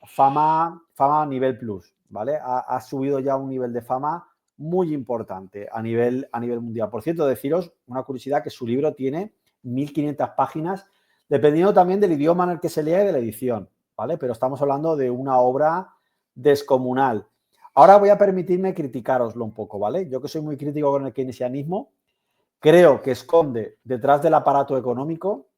fama a nivel plus, ¿vale? Ha subido ya a un nivel de fama muy importante a nivel mundial. Por cierto, deciros una curiosidad, que su libro tiene 1500 páginas, dependiendo también del idioma en el que se lea y de la edición, ¿vale? Pero estamos hablando de una obra descomunal. Ahora voy a permitirme criticároslo un poco, ¿vale? Yo que soy muy crítico con el keynesianismo, creo que esconde detrás del aparato económico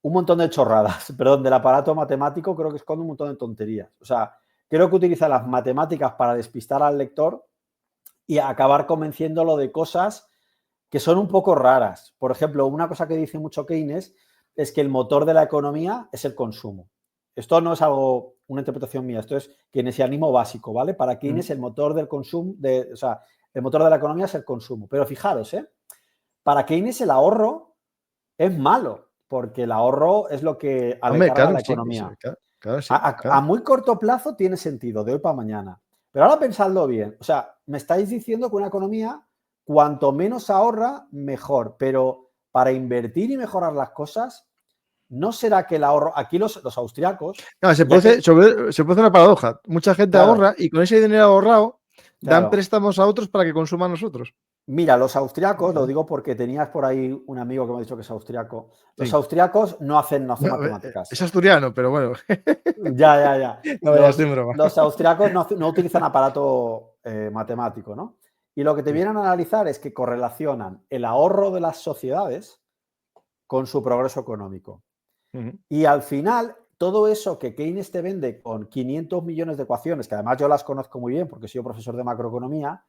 un montón de chorradas, perdón, del aparato matemático creo que esconde un montón de tonterías. O sea, creo que utiliza las matemáticas para despistar al lector y acabar convenciéndolo de cosas que son un poco raras. Por ejemplo, una cosa que dice mucho Keynes es que el motor de la economía es el consumo. Esto no es algo, una interpretación mía, esto es keynesianismo básico, ¿vale? Para Keynes el motor del consumo, o sea, el motor de la economía es el consumo. Pero fijaros, para Keynes el ahorro es malo, porque el ahorro es lo que Hombre, aletarga a claro, la sí, economía. claro, sí, A claro. muy corto plazo tiene sentido, de hoy para mañana. Pero ahora pensadlo bien. O sea, me estáis diciendo que una economía, cuanto menos ahorra, mejor. Pero para invertir y mejorar las cosas, ¿no será que el ahorro... Aquí los austriacos, No, ya que... se produce una paradoja. Mucha gente Claro, ahorra y con ese dinero ahorrado dan claro. préstamos a otros para que consuman nosotros. Mira, los austriacos, lo digo porque tenías por ahí un amigo que me ha dicho que es austriaco. Los Sí. austriacos no hacen No, matemáticas. es asturiano, pero bueno. Ya. No, ya estoy en broma. Los austriacos no utilizan aparato matemático, ¿no? Y lo que te Sí. vienen a analizar es que correlacionan el ahorro de las sociedades con su progreso económico. Ujú. Y al final, todo eso que Keynes te vende con 500 millones de ecuaciones, que además yo las conozco muy bien porque soy profesor de macroeconomía,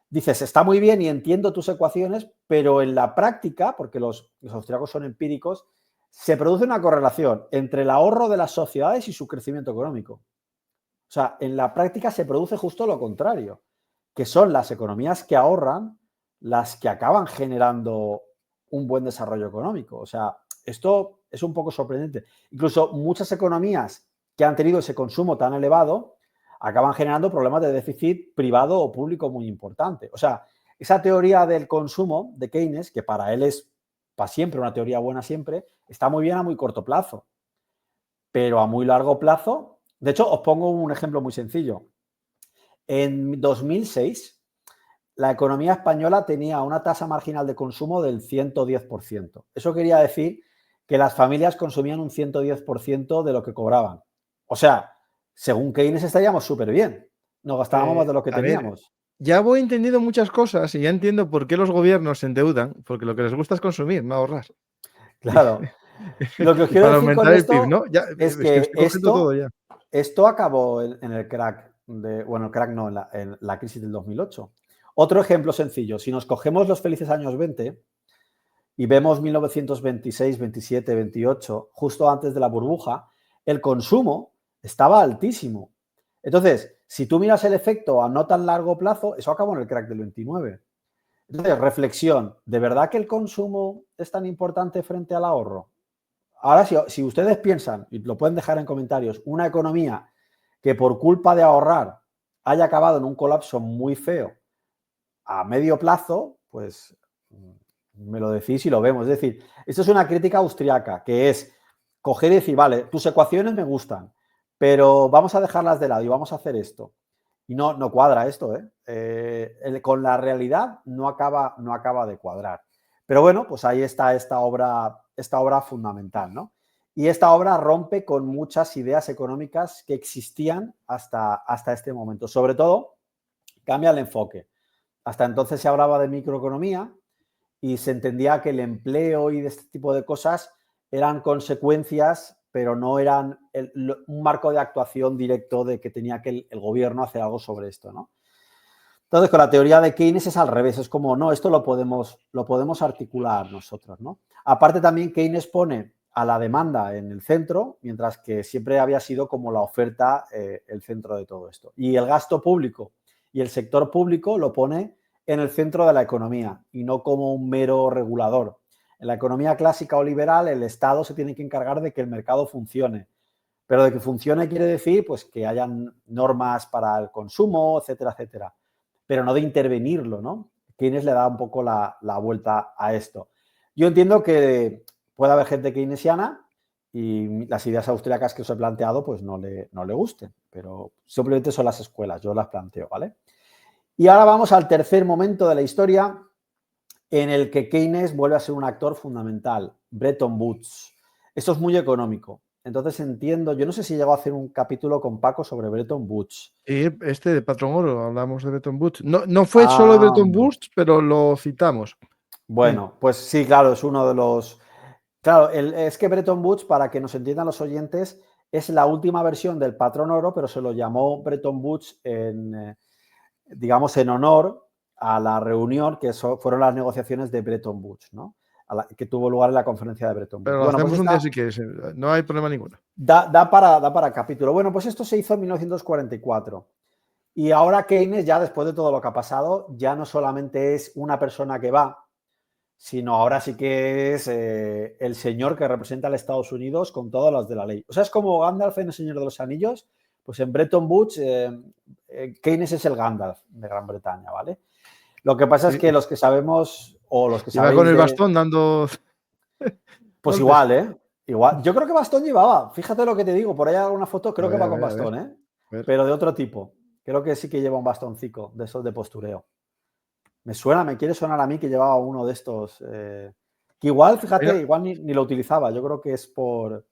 dices, está muy bien y entiendo tus ecuaciones, pero en la práctica, porque los austriacos son empíricos, se produce una correlación entre el ahorro de las sociedades y su crecimiento económico. O sea, en la práctica se produce justo lo contrario, que son las economías que ahorran las que acaban generando un buen desarrollo económico. O sea, esto es un poco sorprendente. Incluso muchas economías que han tenido ese consumo tan elevado acaban generando problemas de déficit privado o público muy importante. O sea, esa teoría del consumo de Keynes, que para él es para siempre una teoría buena siempre, está muy bien a muy corto plazo, pero a muy largo plazo. De hecho, os pongo un ejemplo muy sencillo. En 2006, la economía española tenía una tasa marginal de consumo del 110%. Eso quería decir que las familias consumían un 110% de lo que cobraban. O sea, según Keynes estaríamos súper bien. No gastábamos más de lo que A ver, teníamos. ya voy entendiendo muchas cosas y ya entiendo por qué los gobiernos se endeudan, porque lo que les gusta es consumir, no ahorrar. Claro. Lo que os quiero Para decir con aumentar el PIB, esto ¿no? Ya, es es que que estoy cogiendo todo ya. esto acabó en el crack, bueno, el crack no, en la crisis del 2008. Otro ejemplo sencillo, si nos cogemos los felices años 20 y vemos 1926, 27, 28, justo antes de la burbuja, el consumo estaba altísimo. Entonces, si tú miras el efecto a no tan largo plazo, eso acabó en el crack del 29. Entonces, reflexión, ¿de verdad que el consumo es tan importante frente al ahorro? Ahora, si ustedes piensan, y lo pueden dejar en comentarios, una economía que por culpa de ahorrar haya acabado en un colapso muy feo a medio plazo, pues me lo decís y lo vemos. Es decir, esto es una crítica austriaca, que es coger y decir, vale, tus ecuaciones me gustan, pero vamos a dejarlas de lado y vamos a hacer esto. Y no cuadra esto, ¿eh? Con la realidad no acaba de cuadrar. Pero bueno, pues ahí está esta obra fundamental, ¿no? Y esta obra rompe con muchas ideas económicas que existían hasta este momento. Sobre todo, cambia el enfoque. Hasta entonces se hablaba de microeconomía y se entendía que el empleo y de este tipo de cosas eran consecuencias, pero no eran un marco de actuación directo de que tenía que el gobierno hacer algo sobre esto, ¿no? Entonces, con la teoría de Keynes es al revés, es como, no, esto lo podemos articular nosotros, ¿no? Aparte también Keynes pone a la demanda en el centro, mientras que siempre había sido como la oferta el centro de todo esto. Y el gasto público y el sector público lo pone en el centro de la economía y no como un mero regulador. En la economía clásica o liberal, el Estado se tiene que encargar de que el mercado funcione. Pero de que funcione quiere decir pues, que hayan normas para el consumo, etcétera, etcétera. Pero no de intervenirlo, ¿no? Keynes le da un poco la vuelta a esto. Yo entiendo que puede haber gente keynesiana y las ideas austríacas que os he planteado pues no le gusten, pero simplemente son las escuelas, yo las planteo, ¿vale? Y ahora vamos al tercer momento de la historia en el que Keynes vuelve a ser un actor fundamental, Bretton Woods. Esto es muy económico. Entonces entiendo, yo no sé si llegó a hacer un capítulo con Paco sobre Bretton Woods. Y este de Patrón Oro, hablamos de Bretton Woods. No fue solo de Bretton Woods, pero lo citamos. Bueno, pues sí, claro, es uno de los... Claro, es que Bretton Woods, para que nos entiendan los oyentes, es la última versión del patrón oro, pero se lo llamó Bretton Woods digamos, en honor a la reunión que fueron las negociaciones de Bretton Woods, ¿no? Que tuvo lugar en la conferencia de Bretton Woods. Pero lo bueno, hacemos pues un día si quieres, no hay problema ninguno. Da para capítulo. Bueno, pues esto se hizo en 1944. Y ahora Keynes, ya después de todo lo que ha pasado, ya no solamente es una persona que va, sino ahora sí que es el señor que representa a los Estados Unidos con todas las de la ley. O sea, es como Gandalf en El Señor de los Anillos, pues en Bretton Woods Keynes es el Gandalf de Gran Bretaña, ¿vale? Lo que pasa es que los que sabemos o los que sabéis con el bastón dando... Pues igual, ¿eh? Igual. Yo creo que bastón llevaba. Fíjate lo que te digo. Por ahí hay alguna foto, creo que va con bastón, ¿eh? Pero de otro tipo. Creo que sí que lleva un bastoncico de esos de postureo. Me quiere sonar a mí que llevaba uno de estos. Que igual, fíjate, igual ni lo utilizaba. Yo creo que es por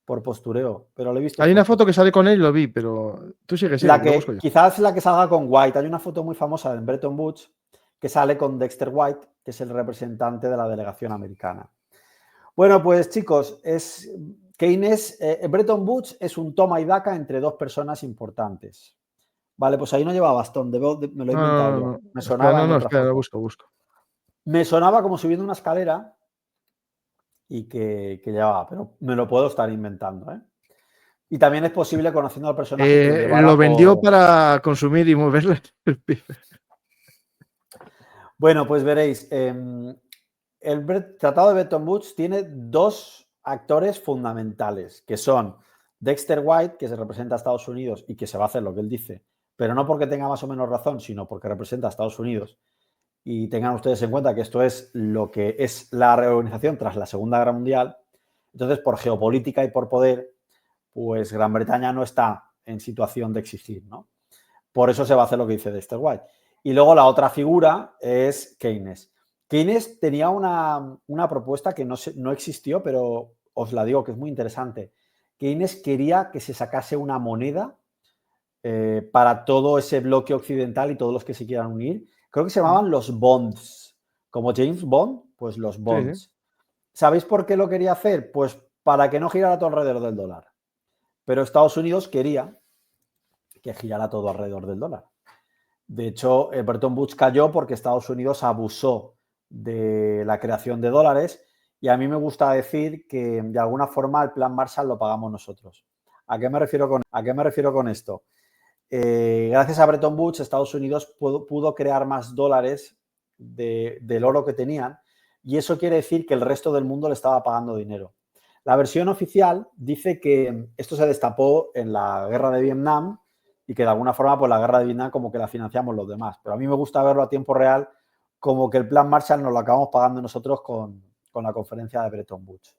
postureo. Pero lo he visto. Hay una foto que sale con él y lo vi, pero tú sigue, lo busco yo. Quizás la que salga con White. Hay una foto muy famosa en Bretton Woods que sale con Dexter White, que es el representante de la delegación americana. Bueno, pues chicos, Keynes, Bretton Woods es un toma y daca entre dos personas importantes. Vale, pues ahí no lleva bastón, me lo he inventado yo. Me sonaba en otra foto. Busco. Me sonaba como subiendo una escalera y que llevaba, pero me lo puedo estar inventando, ¿eh? Y también es posible, conociendo al personaje, que lo llevara lo vendió para consumir y moverle el PIB. Bueno, pues veréis, el Tratado de Bretton Woods tiene dos actores fundamentales, que son Dexter White, que se representa a Estados Unidos y que se va a hacer lo que él dice, pero no porque tenga más o menos razón, sino porque representa a Estados Unidos. Y tengan ustedes en cuenta que esto es lo que es la reorganización tras la Segunda Guerra Mundial. Entonces, por geopolítica y por poder, pues Gran Bretaña no está en situación de exigir, ¿no? Por eso se va a hacer lo que dice Dexter White. Y luego la otra figura es Keynes. Keynes tenía una propuesta que no existió, pero os la digo que es muy interesante. Keynes quería que se sacase una moneda para todo ese bloque occidental y todos los que se quieran unir. Creo que se llamaban los bonds, como James Bond, pues los bonds. Sí. ¿Sabéis por qué lo quería hacer? Pues para que no girara todo alrededor del dólar. Pero Estados Unidos quería que girara todo alrededor del dólar. De hecho, Bretton Woods cayó porque Estados Unidos abusó de la creación de dólares y a mí me gusta decir que de alguna forma el plan Marshall lo pagamos nosotros. ¿A qué me refiero con esto? Gracias a Bretton Woods, Estados Unidos pudo crear más dólares del oro que tenían y eso quiere decir que el resto del mundo le estaba pagando dinero. La versión oficial dice que esto se destapó en la guerra de Vietnam y que de alguna forma pues la guerra de Vietnam como que la financiamos los demás. Pero a mí me gusta verlo a tiempo real como que el plan Marshall nos lo acabamos pagando nosotros con la conferencia de Bretton Woods.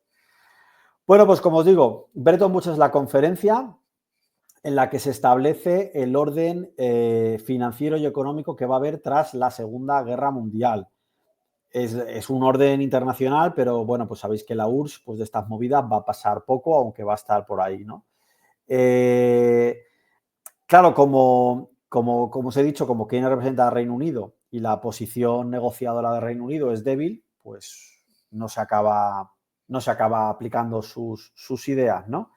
Bueno, pues como os digo, Bretton Woods es la conferencia en la que se establece el orden financiero y económico que va a haber tras la Segunda Guerra Mundial. Es un orden internacional, pero bueno, pues sabéis que la URSS, pues de estas movidas va a pasar poco, aunque va a estar por ahí, ¿no? Claro, como os he dicho, como Keynes representa al Reino Unido y la posición negociadora del Reino Unido es débil, pues no se acaba aplicando sus ideas, ¿no?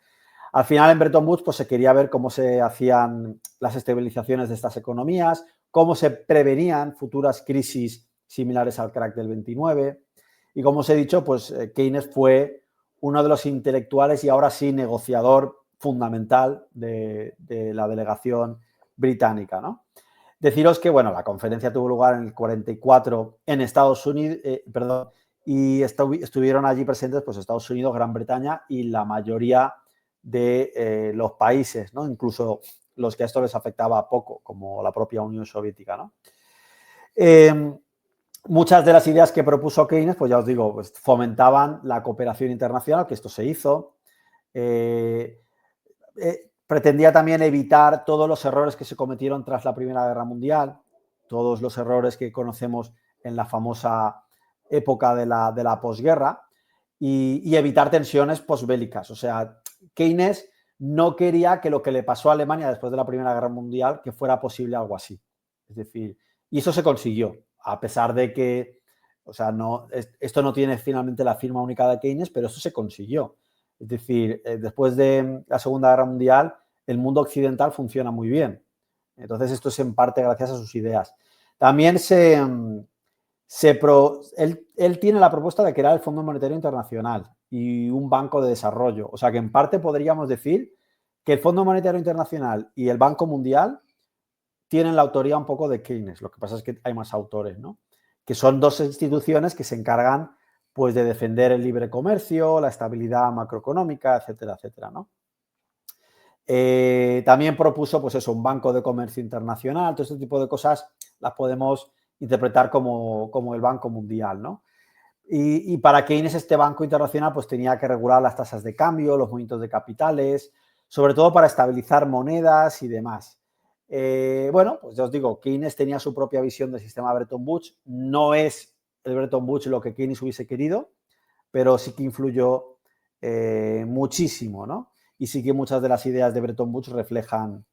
Al final, en Bretton Woods, pues se quería ver cómo se hacían las estabilizaciones de estas economías, cómo se prevenían futuras crisis similares al crack del 29. Y como os he dicho, pues Keynes fue uno de los intelectuales y ahora sí negociador fundamental de la delegación británica, ¿no? Deciros que, bueno, la conferencia tuvo lugar en el 44 en Estados Unidos, y estuvieron allí presentes pues Estados Unidos, Gran Bretaña y la mayoría de los países, ¿no? Incluso los que a esto les afectaba poco, como la propia Unión Soviética, ¿no? Muchas de las ideas que propuso Keynes, pues ya os digo, pues fomentaban la cooperación internacional, que esto se hizo. Pretendía también evitar todos los errores que se cometieron tras la Primera Guerra Mundial, todos los errores que conocemos en la famosa época de la posguerra y evitar tensiones posbélicas. O sea, Keynes no quería que lo que le pasó a Alemania después de la Primera Guerra Mundial, que fuera posible algo así. Es decir, y eso se consiguió, a pesar de que, o sea, esto no tiene finalmente la firma única de Keynes, pero eso se consiguió. Es decir, después de la Segunda Guerra Mundial, el mundo occidental funciona muy bien. Entonces, esto es en parte gracias a sus ideas. También él tiene la propuesta de crear el Fondo Monetario Internacional y un banco de desarrollo. O sea que en parte podríamos decir que el Fondo Monetario Internacional y el Banco Mundial tienen la autoría un poco de Keynes. Lo que pasa es que hay más autores, ¿no? Que son dos instituciones que se encargan pues de defender el libre comercio, la estabilidad macroeconómica, etcétera, etcétera, ¿no? También propuso, pues eso, un banco de comercio internacional, todo este tipo de cosas las podemos interpretar como el Banco Mundial, ¿no? Y para Keynes este banco internacional pues tenía que regular las tasas de cambio, los movimientos de capitales, sobre todo para estabilizar monedas y demás. Bueno, pues ya os digo, Keynes tenía su propia visión del sistema Bretton Woods. No es el Bretton Woods lo que Keynes hubiese querido, pero sí que influyó muchísimo, ¿no? Y sí que muchas de las ideas de Bretton Woods reflejan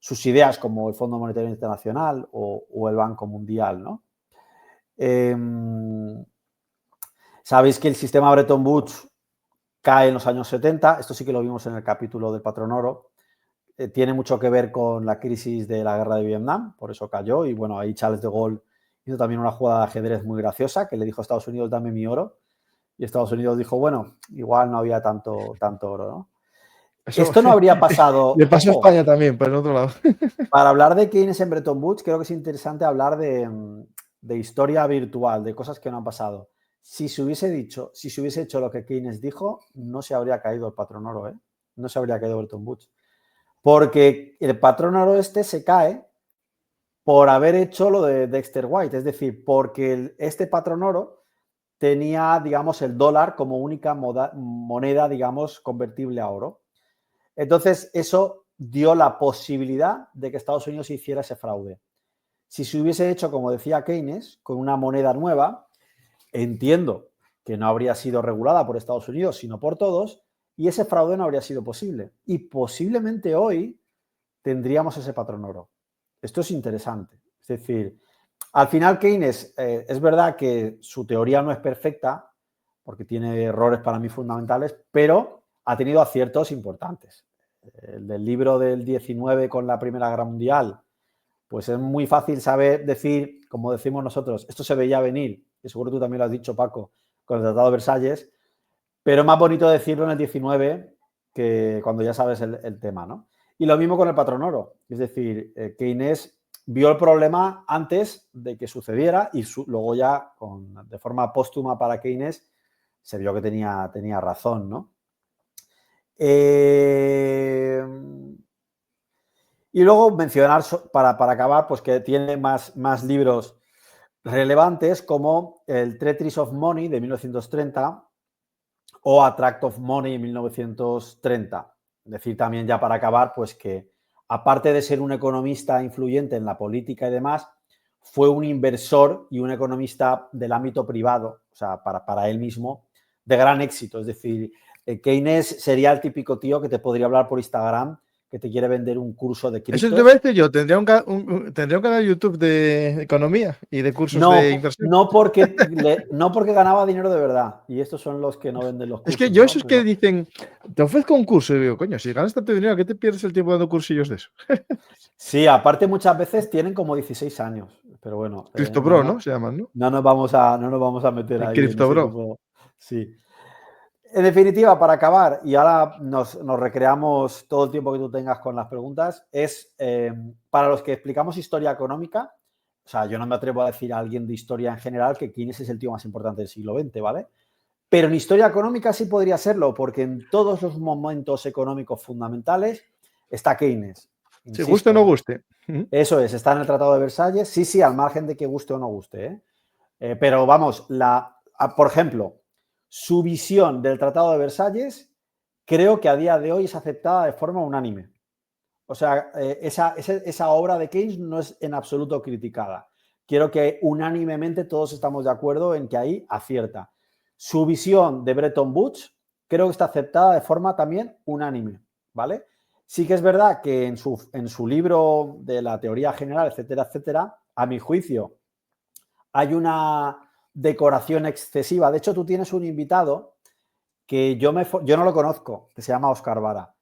sus ideas, como el Fondo Monetario Internacional o el Banco Mundial, ¿no? Sabéis que el sistema Bretton Woods cae en los años 70, esto sí que lo vimos en el capítulo del patrón oro, tiene mucho que ver con la crisis de la guerra de Vietnam, por eso cayó, y bueno, ahí Charles de Gaulle hizo también una jugada de ajedrez muy graciosa, que le dijo a Estados Unidos, dame mi oro, y Estados Unidos dijo, bueno, igual no había tanto oro, ¿no? Eso, Esto no habría pasado, le pasó a ojo, España también, pero en otro lado. para hablar de Keynes en Bretton Woods, creo que es interesante hablar de historia virtual, de cosas que no han pasado. Si se hubiese hecho lo que Keynes dijo, no se habría caído el patrón oro, ¿eh? No se habría caído Bretton Woods. Porque el patrón oro este se cae por haber hecho lo de Dexter White, es decir, porque este patrón oro tenía, digamos, el dólar como única moneda, digamos, convertible a oro. Entonces, eso dio la posibilidad de que Estados Unidos hiciera ese fraude. Si se hubiese hecho, como decía Keynes, con una moneda nueva, entiendo que no habría sido regulada por Estados Unidos, sino por todos, y ese fraude no habría sido posible. Y posiblemente hoy tendríamos ese patrón oro. Esto es interesante. Es decir, al final Keynes, es verdad que su teoría no es perfecta, porque tiene errores para mí fundamentales, pero ha tenido aciertos importantes. El del libro del 19 con la Primera Guerra Mundial, pues es muy fácil decir, como decimos nosotros, esto se veía venir, y seguro tú también lo has dicho, Paco, con el Tratado de Versalles, pero es más bonito decirlo en el 19 que cuando ya sabes el tema, ¿no? Y lo mismo con el patrón oro, es decir, Keynes vio el problema antes de que sucediera y luego ya, de forma póstuma para Keynes, se vio que tenía razón, ¿no? Y luego mencionar, para acabar, pues que tiene más libros relevantes como el Treatise of Money de 1930 o A Tract of Money en 1930. Decir también ya para acabar, pues que aparte de ser un economista influyente en la política y demás, fue un inversor y un economista del ámbito privado, o sea, para él mismo, de gran éxito. Es decir, Keynes sería el típico tío que te podría hablar por Instagram, que te quiere vender un curso de criptos. Eso te voy a decir yo, tendría un canal de YouTube de economía y de cursos de inversión. No porque ganaba dinero de verdad. Y estos son los que no venden los cursos. Es que yo esos que dicen, te ofrezco un curso, y digo, coño, si ganas tanto dinero, ¿qué te pierdes el tiempo dando cursillos de eso? Sí, aparte muchas veces tienen como 16 años. Pero bueno. CryptoBro, ¿no? Se llaman, ¿no? No nos vamos a meter ahí. CryptoBro. Sí. En definitiva, para acabar, y ahora nos recreamos todo el tiempo que tú tengas con las preguntas, es para los que explicamos historia económica, o sea, yo no me atrevo a decir a alguien de historia en general que Keynes es el tío más importante del siglo XX, ¿vale? Pero en historia económica sí podría serlo, porque en todos los momentos económicos fundamentales está Keynes. Si guste o no guste. Eso es, está en el Tratado de Versalles, sí, al margen de que guste o no guste. Pero vamos, por ejemplo, su visión del Tratado de Versalles creo que a día de hoy es aceptada de forma unánime. O sea, esa obra de Keynes no es en absoluto criticada. Quiero que unánimemente todos estamos de acuerdo en que ahí acierta. Su visión de Bretton Woods creo que está aceptada de forma también unánime, ¿vale? Sí que es verdad que en su libro de la teoría general, etcétera, etcétera, a mi juicio, hay una decoración excesiva. De hecho, tú tienes un invitado que yo no lo conozco, que se llama Óscar Vara,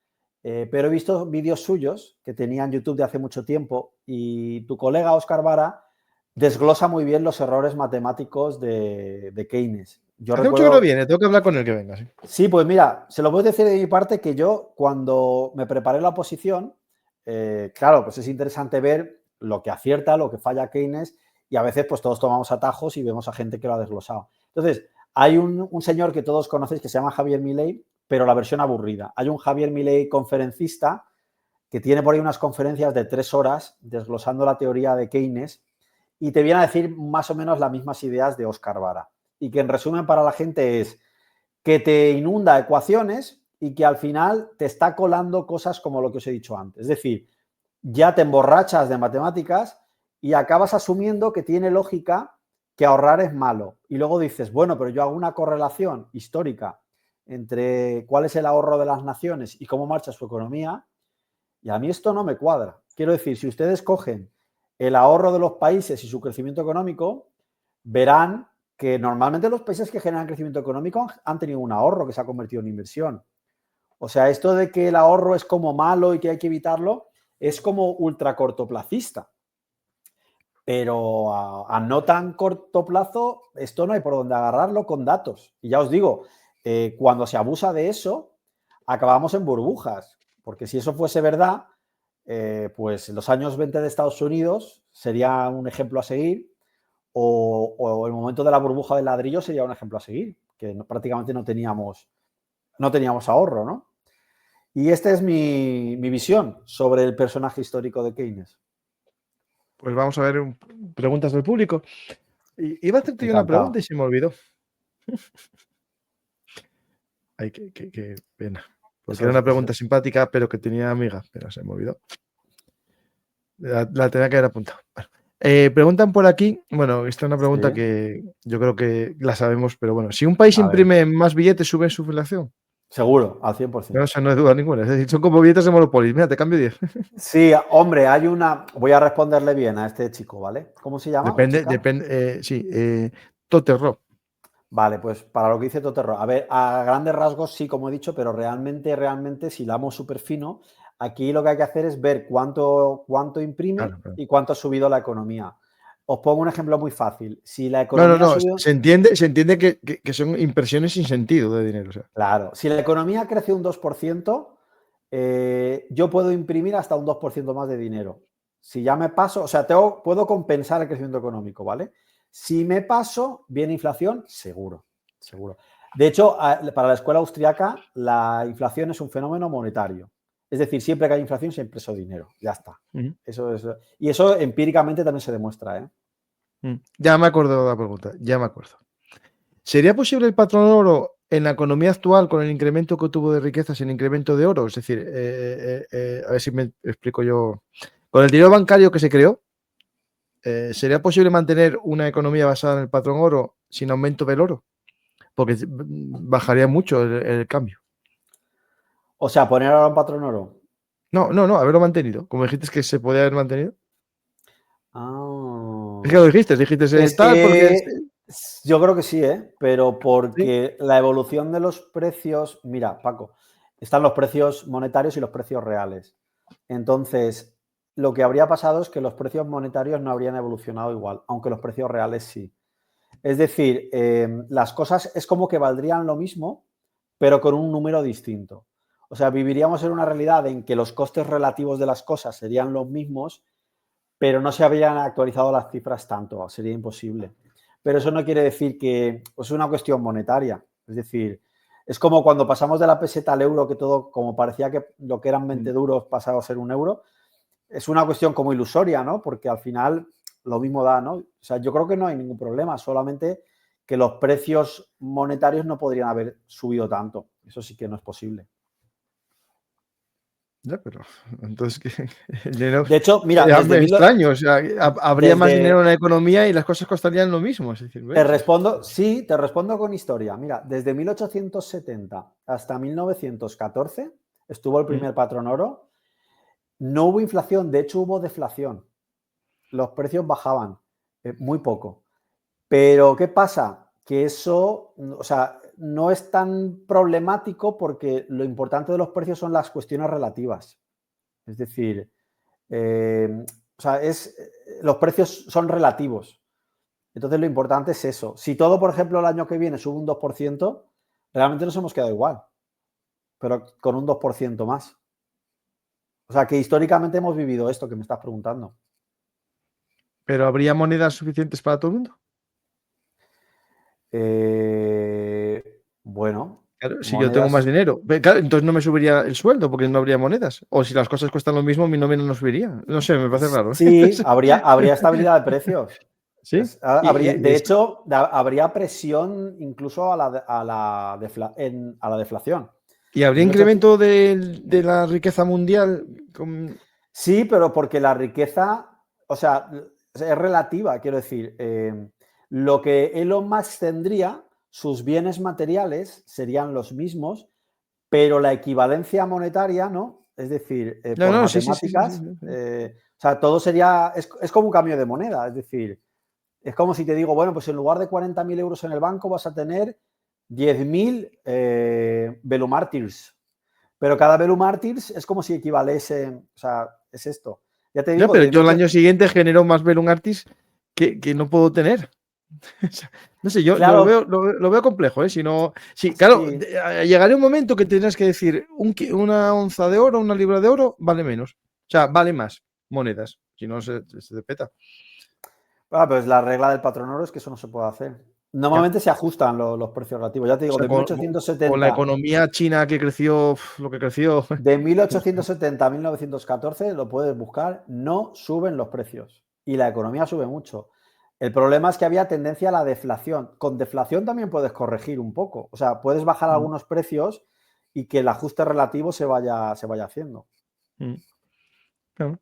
pero he visto vídeos suyos que tenía en YouTube de hace mucho tiempo y tu colega Óscar Vara desglosa muy bien los errores matemáticos de Keynes. Hace mucho que no viene, tengo que hablar con él que venga. Sí, pues mira, se lo puedo decir de mi parte que yo cuando me preparé la oposición, claro, pues es interesante ver lo que acierta, lo que falla Keynes y a veces pues todos tomamos atajos y vemos a gente que lo ha desglosado. Entonces, hay un señor que todos conocéis que se llama Javier Milei, pero la versión aburrida. Hay un Javier Milei conferencista que tiene por ahí unas conferencias de 3 horas desglosando la teoría de Keynes y te viene a decir más o menos las mismas ideas de Óscar Vara. Y que en resumen para la gente es que te inunda ecuaciones y que al final te está colando cosas como lo que os he dicho antes. Es decir, ya te emborrachas de matemáticas y acabas asumiendo que tiene lógica que ahorrar es malo. Y luego dices, bueno, pero yo hago una correlación histórica entre cuál es el ahorro de las naciones y cómo marcha su economía, y a mí esto no me cuadra. Quiero decir, si ustedes cogen el ahorro de los países y su crecimiento económico, verán que normalmente los países que generan crecimiento económico han tenido un ahorro que se ha convertido en inversión. O sea, esto de que el ahorro es como malo y que hay que evitarlo, es como ultra cortoplacista. Pero a no tan corto plazo, esto no hay por dónde agarrarlo con datos. Y ya os digo, cuando se abusa de eso, acabamos en burbujas. Porque si eso fuese verdad, pues en los años 20 de Estados Unidos sería un ejemplo a seguir, o el momento de la burbuja del ladrillo sería un ejemplo a seguir, que prácticamente no teníamos ahorro, ¿no? Y esta es mi visión sobre el personaje histórico de Keynes. Pues vamos a ver preguntas del público. Iba a hacerte una pregunta y se me olvidó. Ay, qué pena. Porque era una pregunta simpática, pero que tenía amiga, pero se me olvidó. La tenía que haber apuntado. Bueno. Preguntan por aquí, bueno, esta es una pregunta que yo creo que la sabemos, pero bueno, si un país imprime más billetes, ¿sube su inflación? Seguro, al 100%. No, o sea, no hay duda ninguna. Es decir, son como billetes de Monopoly. Mira, te cambio 10. Sí, hombre, hay una. Voy a responderle bien a este chico, ¿vale? ¿Cómo se llama o chica? Depende, sí. Totterro. Vale, pues para lo que dice Toterro, a ver, a grandes rasgos sí, como he dicho, pero realmente, si damos súper fino, aquí lo que hay que hacer es ver cuánto imprime Claro, claro. y cuánto ha subido la economía. Os pongo un ejemplo muy fácil. Si la No, economía ha no. subido. Se entiende que son impresiones sin sentido de dinero. O sea. Claro, si la economía crece un 2%, yo puedo imprimir hasta un 2% más de dinero. Si ya me paso, o sea, puedo compensar el crecimiento económico, ¿vale? Si me paso, viene inflación, seguro, seguro. De hecho, para la escuela austriaca, la inflación es un fenómeno monetario. Es decir, siempre que hay inflación, se impreso dinero. Ya está. Eso es, y eso empíricamente también se demuestra, ¿eh? Ya me acuerdo de la pregunta, ya me acuerdo. ¿Sería posible el patrón oro en la economía actual con el incremento que tuvo de riqueza sin incremento de oro? Es decir, a ver si me explico yo. Con el dinero bancario que se creó, ¿sería posible mantener una economía basada en el patrón oro sin aumento del oro? Porque bajaría mucho el cambio. O sea, poner ahora un patrón oro. No, haberlo mantenido. Como dijiste que se podía haber mantenido. Ah. Es que lo dijiste Es tal, porque... que yo creo que sí, ¿eh? Pero ¿Sí? porque la evolución de los precios, mira, Paco, están los precios monetarios y los precios reales. Entonces, lo que habría pasado es que los precios monetarios no habrían evolucionado igual, aunque los precios reales sí. Es decir, las cosas es como que valdrían lo mismo, pero con un número distinto. O sea, viviríamos en una realidad en que los costes relativos de las cosas serían los mismos, pero no se habían actualizado las cifras tanto, sería imposible. Pero eso no quiere decir que pues, es una cuestión monetaria. Es decir, es como cuando pasamos de la peseta al euro, que todo, como parecía que lo que eran 20 duros pasaba a ser un euro, es una cuestión como ilusoria, ¿no? Porque al final lo mismo da, ¿no? O sea, yo creo que no hay ningún problema, solamente que los precios monetarios no podrían haber subido tanto. Eso sí que no es posible. Ya, pero entonces que el dinero De hecho, mira, sería extraño, o sea, habría más dinero en desde la economía y las cosas costarían lo mismo. Es decir, Te ¿ves? respondo, sí, te respondo con historia. Mira, desde 1870 hasta 1914 estuvo el primer patrón oro. No hubo inflación, de hecho hubo deflación. Los precios bajaban, muy poco. Pero ¿qué pasa? Que eso, o sea, no es tan problemático porque lo importante de los precios son las cuestiones relativas. Es decir, o sea, los precios son relativos. Entonces lo importante es eso. Si todo, por ejemplo, el año que viene sube un 2%, realmente nos hemos quedado igual, pero con un 2% más. O sea que históricamente hemos vivido esto que me estás preguntando. ¿Pero habría monedas suficientes para todo el mundo? Bueno, Claro, si yo tengo más monedas. dinero, claro, entonces no me subiría el sueldo porque no habría monedas. O si las cosas cuestan lo mismo, mi nómina no subiría. No sé, me parece raro. Sí, habría estabilidad de precios. ¿Sí? De hecho, habría presión incluso a la deflación. ¿Y habría 1800 incremento de la riqueza mundial? Sí, pero porque la riqueza, o sea, es relativa, quiero decir. Lo que Elon Musk tendría, sus bienes materiales serían los mismos, pero la equivalencia monetaria, ¿no? Es decir, No, por no, sí, sí, sí, sí, matemáticas, sí. o sea, todo sería, es como un cambio de moneda, es decir, es como si te digo, bueno, pues en lugar de 40.000 euros en el banco vas a tener 10.000 Velumartirs. Pero cada Velumartirs es como si equivalese, o sea, es esto. Ya te Ya, digo, pero desde yo el 18... año siguiente genero más Belum Artis que no puedo tener. No sé, yo Claro, lo veo complejo, ¿eh? Sí, claro, sí, llegaría un momento que tendrás que decir una onza de oro, una libra de oro, vale menos. O sea, vale más monedas. Si no, se te peta. pues la regla del patrón oro es que eso no se puede hacer. Ya. Normalmente se ajustan los precios relativos. Ya te O digo, sea, de con la 1870 economía china que creció lo que creció. De 1870 a 1914, lo puedes buscar, no suben los precios y la economía sube mucho. El problema es que había tendencia a la deflación. Con deflación también puedes corregir un poco. O sea, puedes bajar algunos precios y que el ajuste relativo se vaya haciendo. Claro.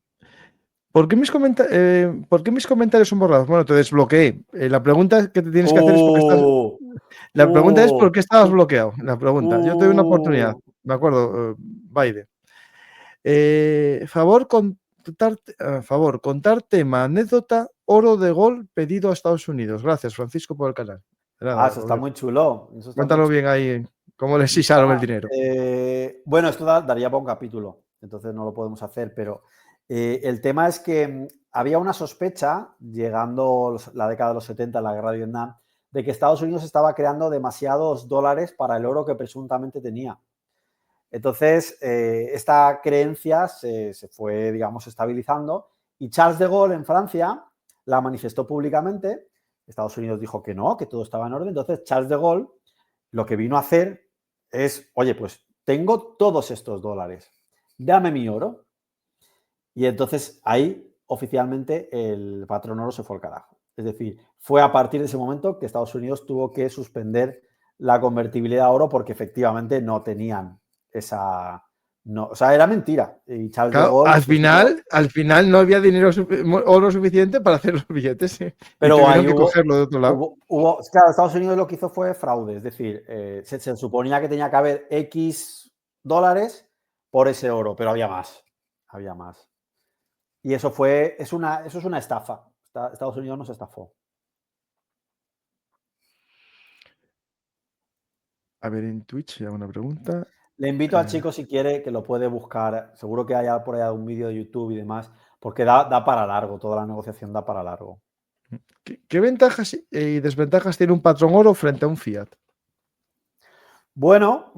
¿Por qué mis comentarios son borrados? Bueno, te desbloqueé. La pregunta que te tienes que hacer es por qué estás. Uh, La pregunta es por qué estabas uh, bloqueado. La pregunta. Yo te doy una oportunidad. Me acuerdo, Baide. Favor, contar tema, anécdota, oro de gol pedido a Estados Unidos. Gracias, Francisco, por el canal. De nada, Eso está muy chulo. Eso está muy cuéntalo chulo. bien ahí, cómo le sisaron el dinero. Bueno, esto daría para un capítulo, entonces no lo podemos hacer, pero el tema es que había una sospecha, llegando la década de los 70, la guerra de Vietnam, de que Estados Unidos estaba creando demasiados dólares para el oro que presuntamente tenía. Entonces, esta creencia se fue, digamos, estabilizando y Charles de Gaulle en Francia la manifestó públicamente. Estados Unidos dijo que no, que todo estaba en orden. Entonces, Charles de Gaulle lo que vino a hacer es, oye, pues tengo todos estos dólares, dame mi oro. Y entonces ahí oficialmente el patrón oro se fue al carajo. Es decir, fue a partir de ese momento que Estados Unidos tuvo que suspender la convertibilidad a oro porque efectivamente no tenían esa... No, o sea, era mentira. Y Charles de Claro, Gaulle decidió... al final no había oro suficiente para hacer los billetes, ¿sí? Y Pero tuvieron ahí que cogerlo de otro lado. claro, Estados Unidos lo que hizo fue fraude. Es decir, se suponía que tenía que haber X dólares por ese oro, pero había más. Había más. Y eso es una estafa. Estados Unidos nos estafó. A ver, en Twitch hay una pregunta. Le invito al chico si quiere que lo puede buscar. Seguro que hay por ahí un vídeo de YouTube y demás, porque da para largo, toda la negociación da para largo. ¿Qué ventajas y desventajas tiene un patrón oro frente a un fiat? Bueno,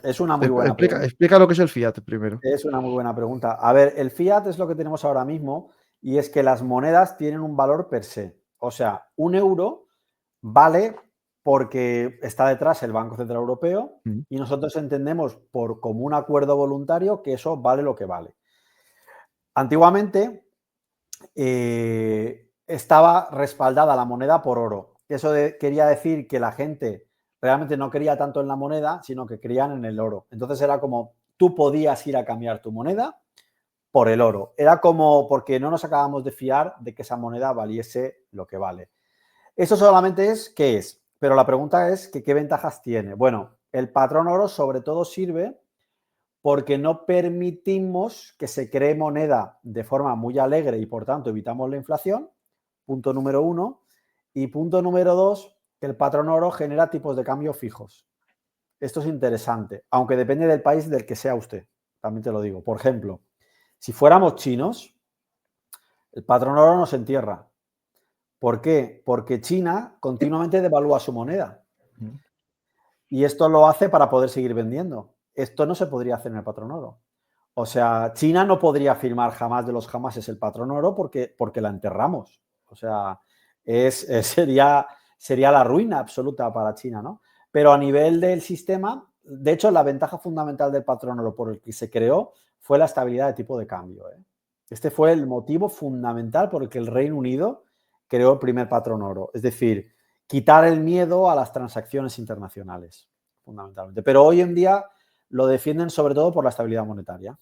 es una muy buena pregunta. Explica lo que es el fiat primero. Es una muy buena pregunta. A ver, el fiat es lo que tenemos ahora mismo y es que las monedas tienen un valor per se. O sea, un euro vale porque está detrás el Banco Central Europeo y nosotros entendemos por común acuerdo voluntario que eso vale lo que vale. Antiguamente estaba respaldada la moneda por oro. Eso quería decir que la gente realmente no creía tanto en la moneda, sino que creían en el oro. Entonces era como tú podías ir a cambiar tu moneda por el oro. Era como porque no nos acabamos de fiar de que esa moneda valiese lo que vale. Eso solamente es qué es, pero la pregunta es que qué ventajas tiene. Bueno, el patrón oro sobre todo sirve porque no permitimos que se cree moneda de forma muy alegre y por tanto evitamos la inflación, punto número uno. Y punto número dos, que el patrón oro genera tipos de cambio fijos. Esto es interesante, aunque depende del país del que sea usted, también te lo digo. Por ejemplo, si fuéramos chinos, el patrón oro nos entierra. ¿Por qué? Porque China continuamente devalúa su moneda. Y esto lo hace para poder seguir vendiendo. Esto no se podría hacer en el patrón oro. O sea, China no podría firmar jamás de los jamases el patrón oro porque la enterramos. O sea, sería la ruina absoluta para China, ¿no? Pero a nivel del sistema, de hecho, la ventaja fundamental del patrón oro por el que se creó fue la estabilidad de tipo de cambio. Este fue el motivo fundamental por el que el Reino Unido creó el primer patrón oro. Es decir, quitar el miedo a las transacciones internacionales, fundamentalmente. Pero hoy en día lo defienden sobre todo por la estabilidad monetaria.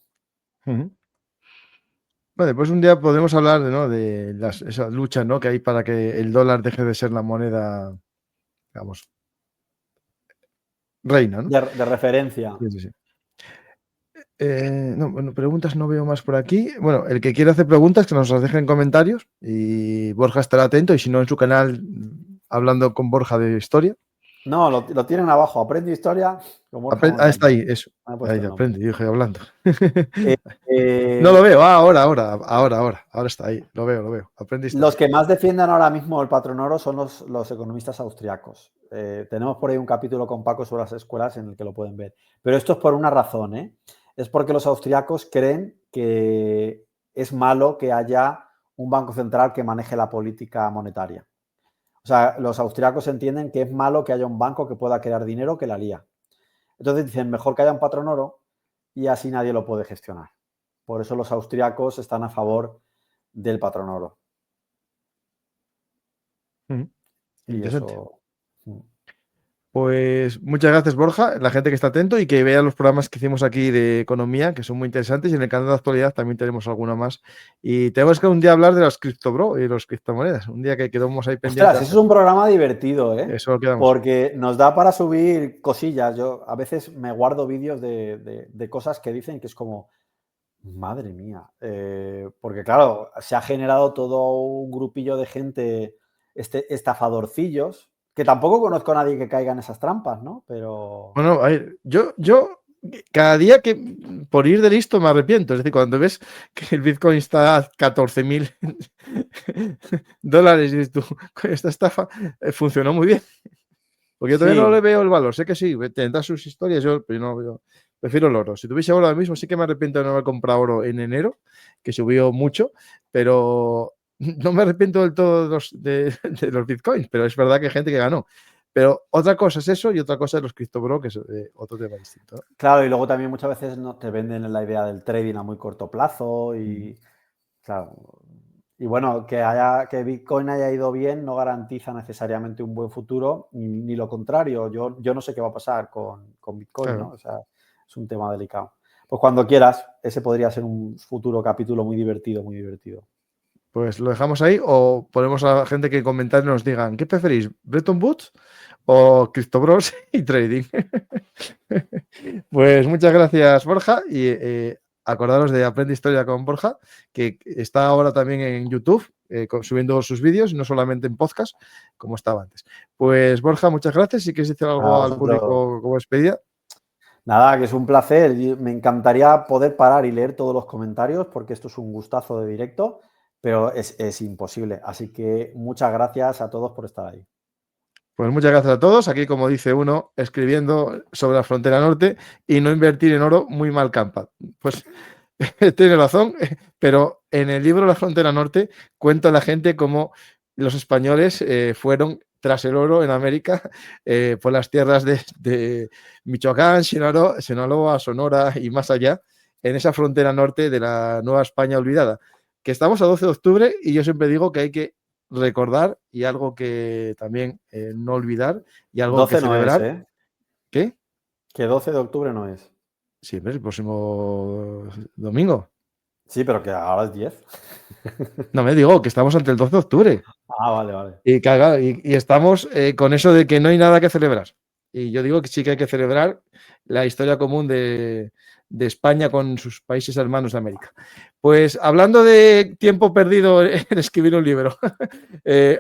Vale, pues un día podemos hablar de esa lucha, ¿no?, que hay para que el dólar deje de ser la moneda, digamos, reina, ¿no? De referencia. Sí, sí, sí. No, bueno, preguntas no veo más por aquí. Bueno, el que quiera hacer preguntas, que nos las deje en comentarios y Borja estará atento. Y si no, en su canal, hablando con Borja de historia. No, lo tienen abajo. Aprende historia con Borja Está Montañés. ahí, eso. Me he puesto Ahí el nombre. aprende, yo dije hablando. No lo Eh, veo. Ahora está ahí. Lo veo. Aprende los historia. que más defienden ahora mismo el patrón oro son los economistas austriacos. Tenemos por ahí un capítulo con Paco sobre las escuelas en el que lo pueden ver. Pero esto es por una razón, ¿eh? Es porque los austriacos creen que es malo que haya un banco central que maneje la política monetaria. O sea, los austriacos entienden que es malo que haya un banco que pueda crear dinero que la lía. Entonces dicen, mejor que haya un patrón oro y así nadie lo puede gestionar. Por eso los austriacos están a favor del patrón oro. Y Interesante. eso... Pues muchas gracias, Borja, la gente que está atento y que vea los programas que hicimos aquí de economía, que son muy interesantes, y en el canal de actualidad también tenemos alguno más. Y tenemos que un día hablar de los cripto bro y los criptomonedas, un día que quedamos ahí pendientes. Ostras, eso es un programa divertido, ¿eh? Eso lo quedamos. Porque nos da para subir cosillas. Yo a veces me guardo vídeos de cosas que dicen que es como, madre mía. Porque claro, se ha generado todo un grupillo de gente, estafadorcillos, que tampoco conozco a nadie que caiga en esas trampas, ¿no? Pero Bueno, a ver, yo cada día que por ir de listo me arrepiento. Es decir, cuando ves que el Bitcoin está a 14.000 dólares y dices tú, esta estafa funcionó muy bien. Porque yo todavía no le sí, veo el valor. Sé que sí, tendrá sus historias, pero no, yo prefiero el oro. Si tuviese oro ahora mismo, sí que me arrepiento de no haber comprado oro en enero, que subió mucho, pero no me arrepiento del todo de los bitcoins, pero es verdad que hay gente que ganó. Pero otra cosa es eso y otra cosa es los criptobro, que es otro tema distinto, ¿no? claro, y luego también muchas veces no te venden la idea del trading a muy corto plazo Mm. y claro. Y bueno, que Bitcoin haya ido bien no garantiza necesariamente un buen futuro, ni lo contrario. Yo no sé qué va a pasar con Bitcoin, ¿no? Claro. O sea, es un tema delicado. Pues cuando quieras, ese podría ser un futuro capítulo muy divertido, muy divertido. Pues lo dejamos ahí o ponemos a la gente que en comentarios nos digan, ¿qué preferís? ¿Bretton Woods o CryptoBros y trading? Pues muchas gracias, Borja, y acordaros de Aprende Historia con Borja, que está ahora también en YouTube, subiendo sus vídeos, no solamente en podcast, como estaba antes. Pues Borja, muchas gracias. Si quieres decir A algo al vosotros. público como despedida. Nada, que es un placer. Me encantaría poder parar y leer todos los comentarios porque esto es un gustazo de directo, pero es imposible. Así que muchas gracias a todos por estar ahí. Pues muchas gracias a todos. Aquí, como dice uno, escribiendo sobre la frontera norte y no invertir en oro, muy mal campa. Pues tiene razón, pero en el libro La frontera norte cuenta la gente cómo los españoles fueron tras el oro en América por las tierras de Michoacán, Sinaloa, Sonora y más allá, en esa frontera norte de la Nueva España olvidada. Que estamos a 12 de octubre y yo siempre digo que hay que recordar y algo que también no olvidar y algo que 12 no es, celebrar. ¿eh? ¿Qué? Que 12 de octubre no es. Siempre el próximo domingo. Sí, pero que ahora es 10. No me digo que estamos ante el 12 de octubre. Ah, vale, vale. Y estamos con eso de que no hay nada que celebrar. Y yo digo que sí que hay que celebrar la historia común de España con sus países hermanos de América. Pues hablando de tiempo perdido en escribir un libro,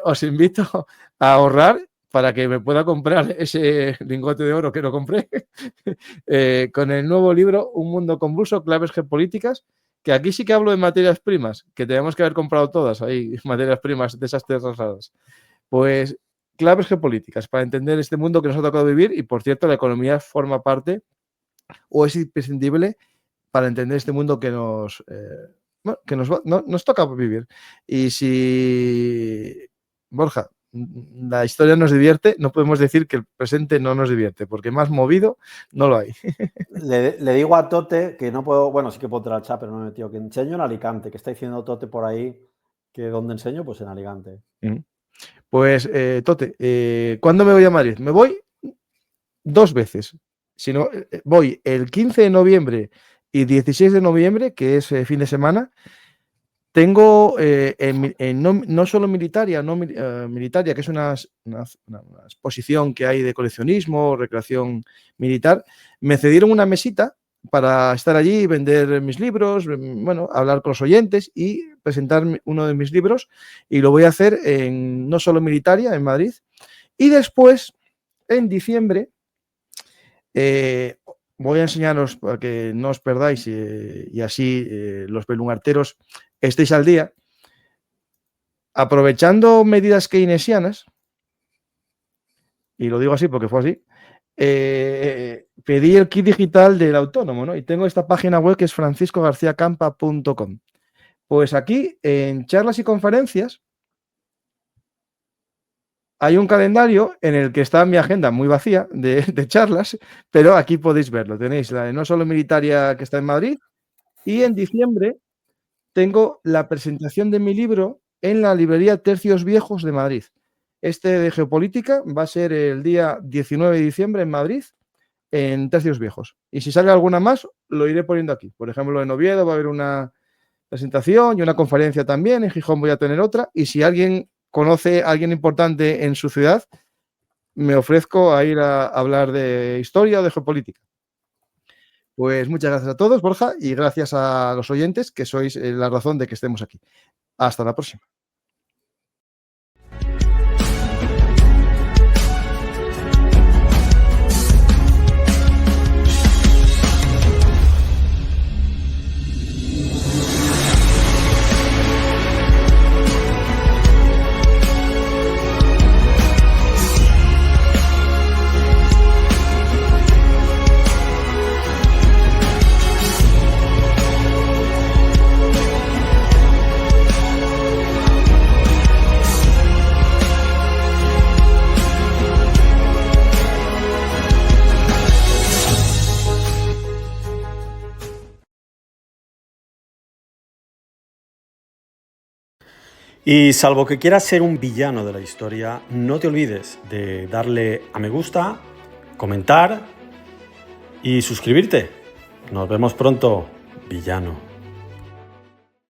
os invito a ahorrar para que me pueda comprar ese lingote de oro que no compré, con el nuevo libro Un mundo convulso, claves geopolíticas, que aquí sí que hablo de materias primas, que tenemos que haber comprado todas ahí, materias primas de esas tierras raras. Pues claves geopolíticas para entender este mundo que nos ha tocado vivir y, por cierto, la economía forma parte o es imprescindible para entender este mundo que bueno, que nos toca vivir. Y si, Borja, la historia nos divierte, no podemos decir que el presente no nos divierte, porque más movido no lo hay. Le digo a Tote que no puedo, bueno, sí que puedo entrar al chat, pero no me he metido, que enseño en Alicante, que está diciendo Tote por ahí que dónde enseño, pues en Alicante. Pues, Tote, ¿cuándo me voy a Madrid? Me voy 2 veces. Si no, voy el 15 de noviembre y 16 de noviembre, que es fin de semana. Tengo no solo Militaria, Militaria, que es una exposición que hay de coleccionismo, recreación militar. Me cedieron una mesita para estar allí, vender mis libros, bueno, hablar con los oyentes y presentar uno de mis libros. Y lo voy a hacer en no solo Militaria, en Madrid. Y después, en diciembre, voy a enseñaros para que no os perdáis y así los belungarteros estéis al día. Aprovechando medidas keynesianas, y lo digo así porque fue así, pedí el kit digital del autónomo, ¿no? Y tengo esta página web que es franciscogarciacampa.com. Pues aquí, en charlas y conferencias, hay un calendario en el que está mi agenda muy vacía de charlas, pero aquí podéis verlo. Tenéis la de No Solo Militaria, que está en Madrid, y en diciembre tengo la presentación de mi libro en la librería Tercios Viejos de Madrid. Este de geopolítica va a ser el día 19 de diciembre en Madrid, en Tercios Viejos. Y si sale alguna más, lo iré poniendo aquí. Por ejemplo, en Oviedo va a haber una presentación y una conferencia también. En Gijón voy a tener otra. Y si alguien conoce a alguien importante en su ciudad, me ofrezco a ir a hablar de historia o de geopolítica. Pues muchas gracias a todos, Borja, y gracias a los oyentes, que sois la razón de que estemos aquí. Hasta la próxima. Y salvo que quieras ser un villano de la historia, no te olvides de darle a me gusta, comentar y suscribirte. Nos vemos pronto, villano.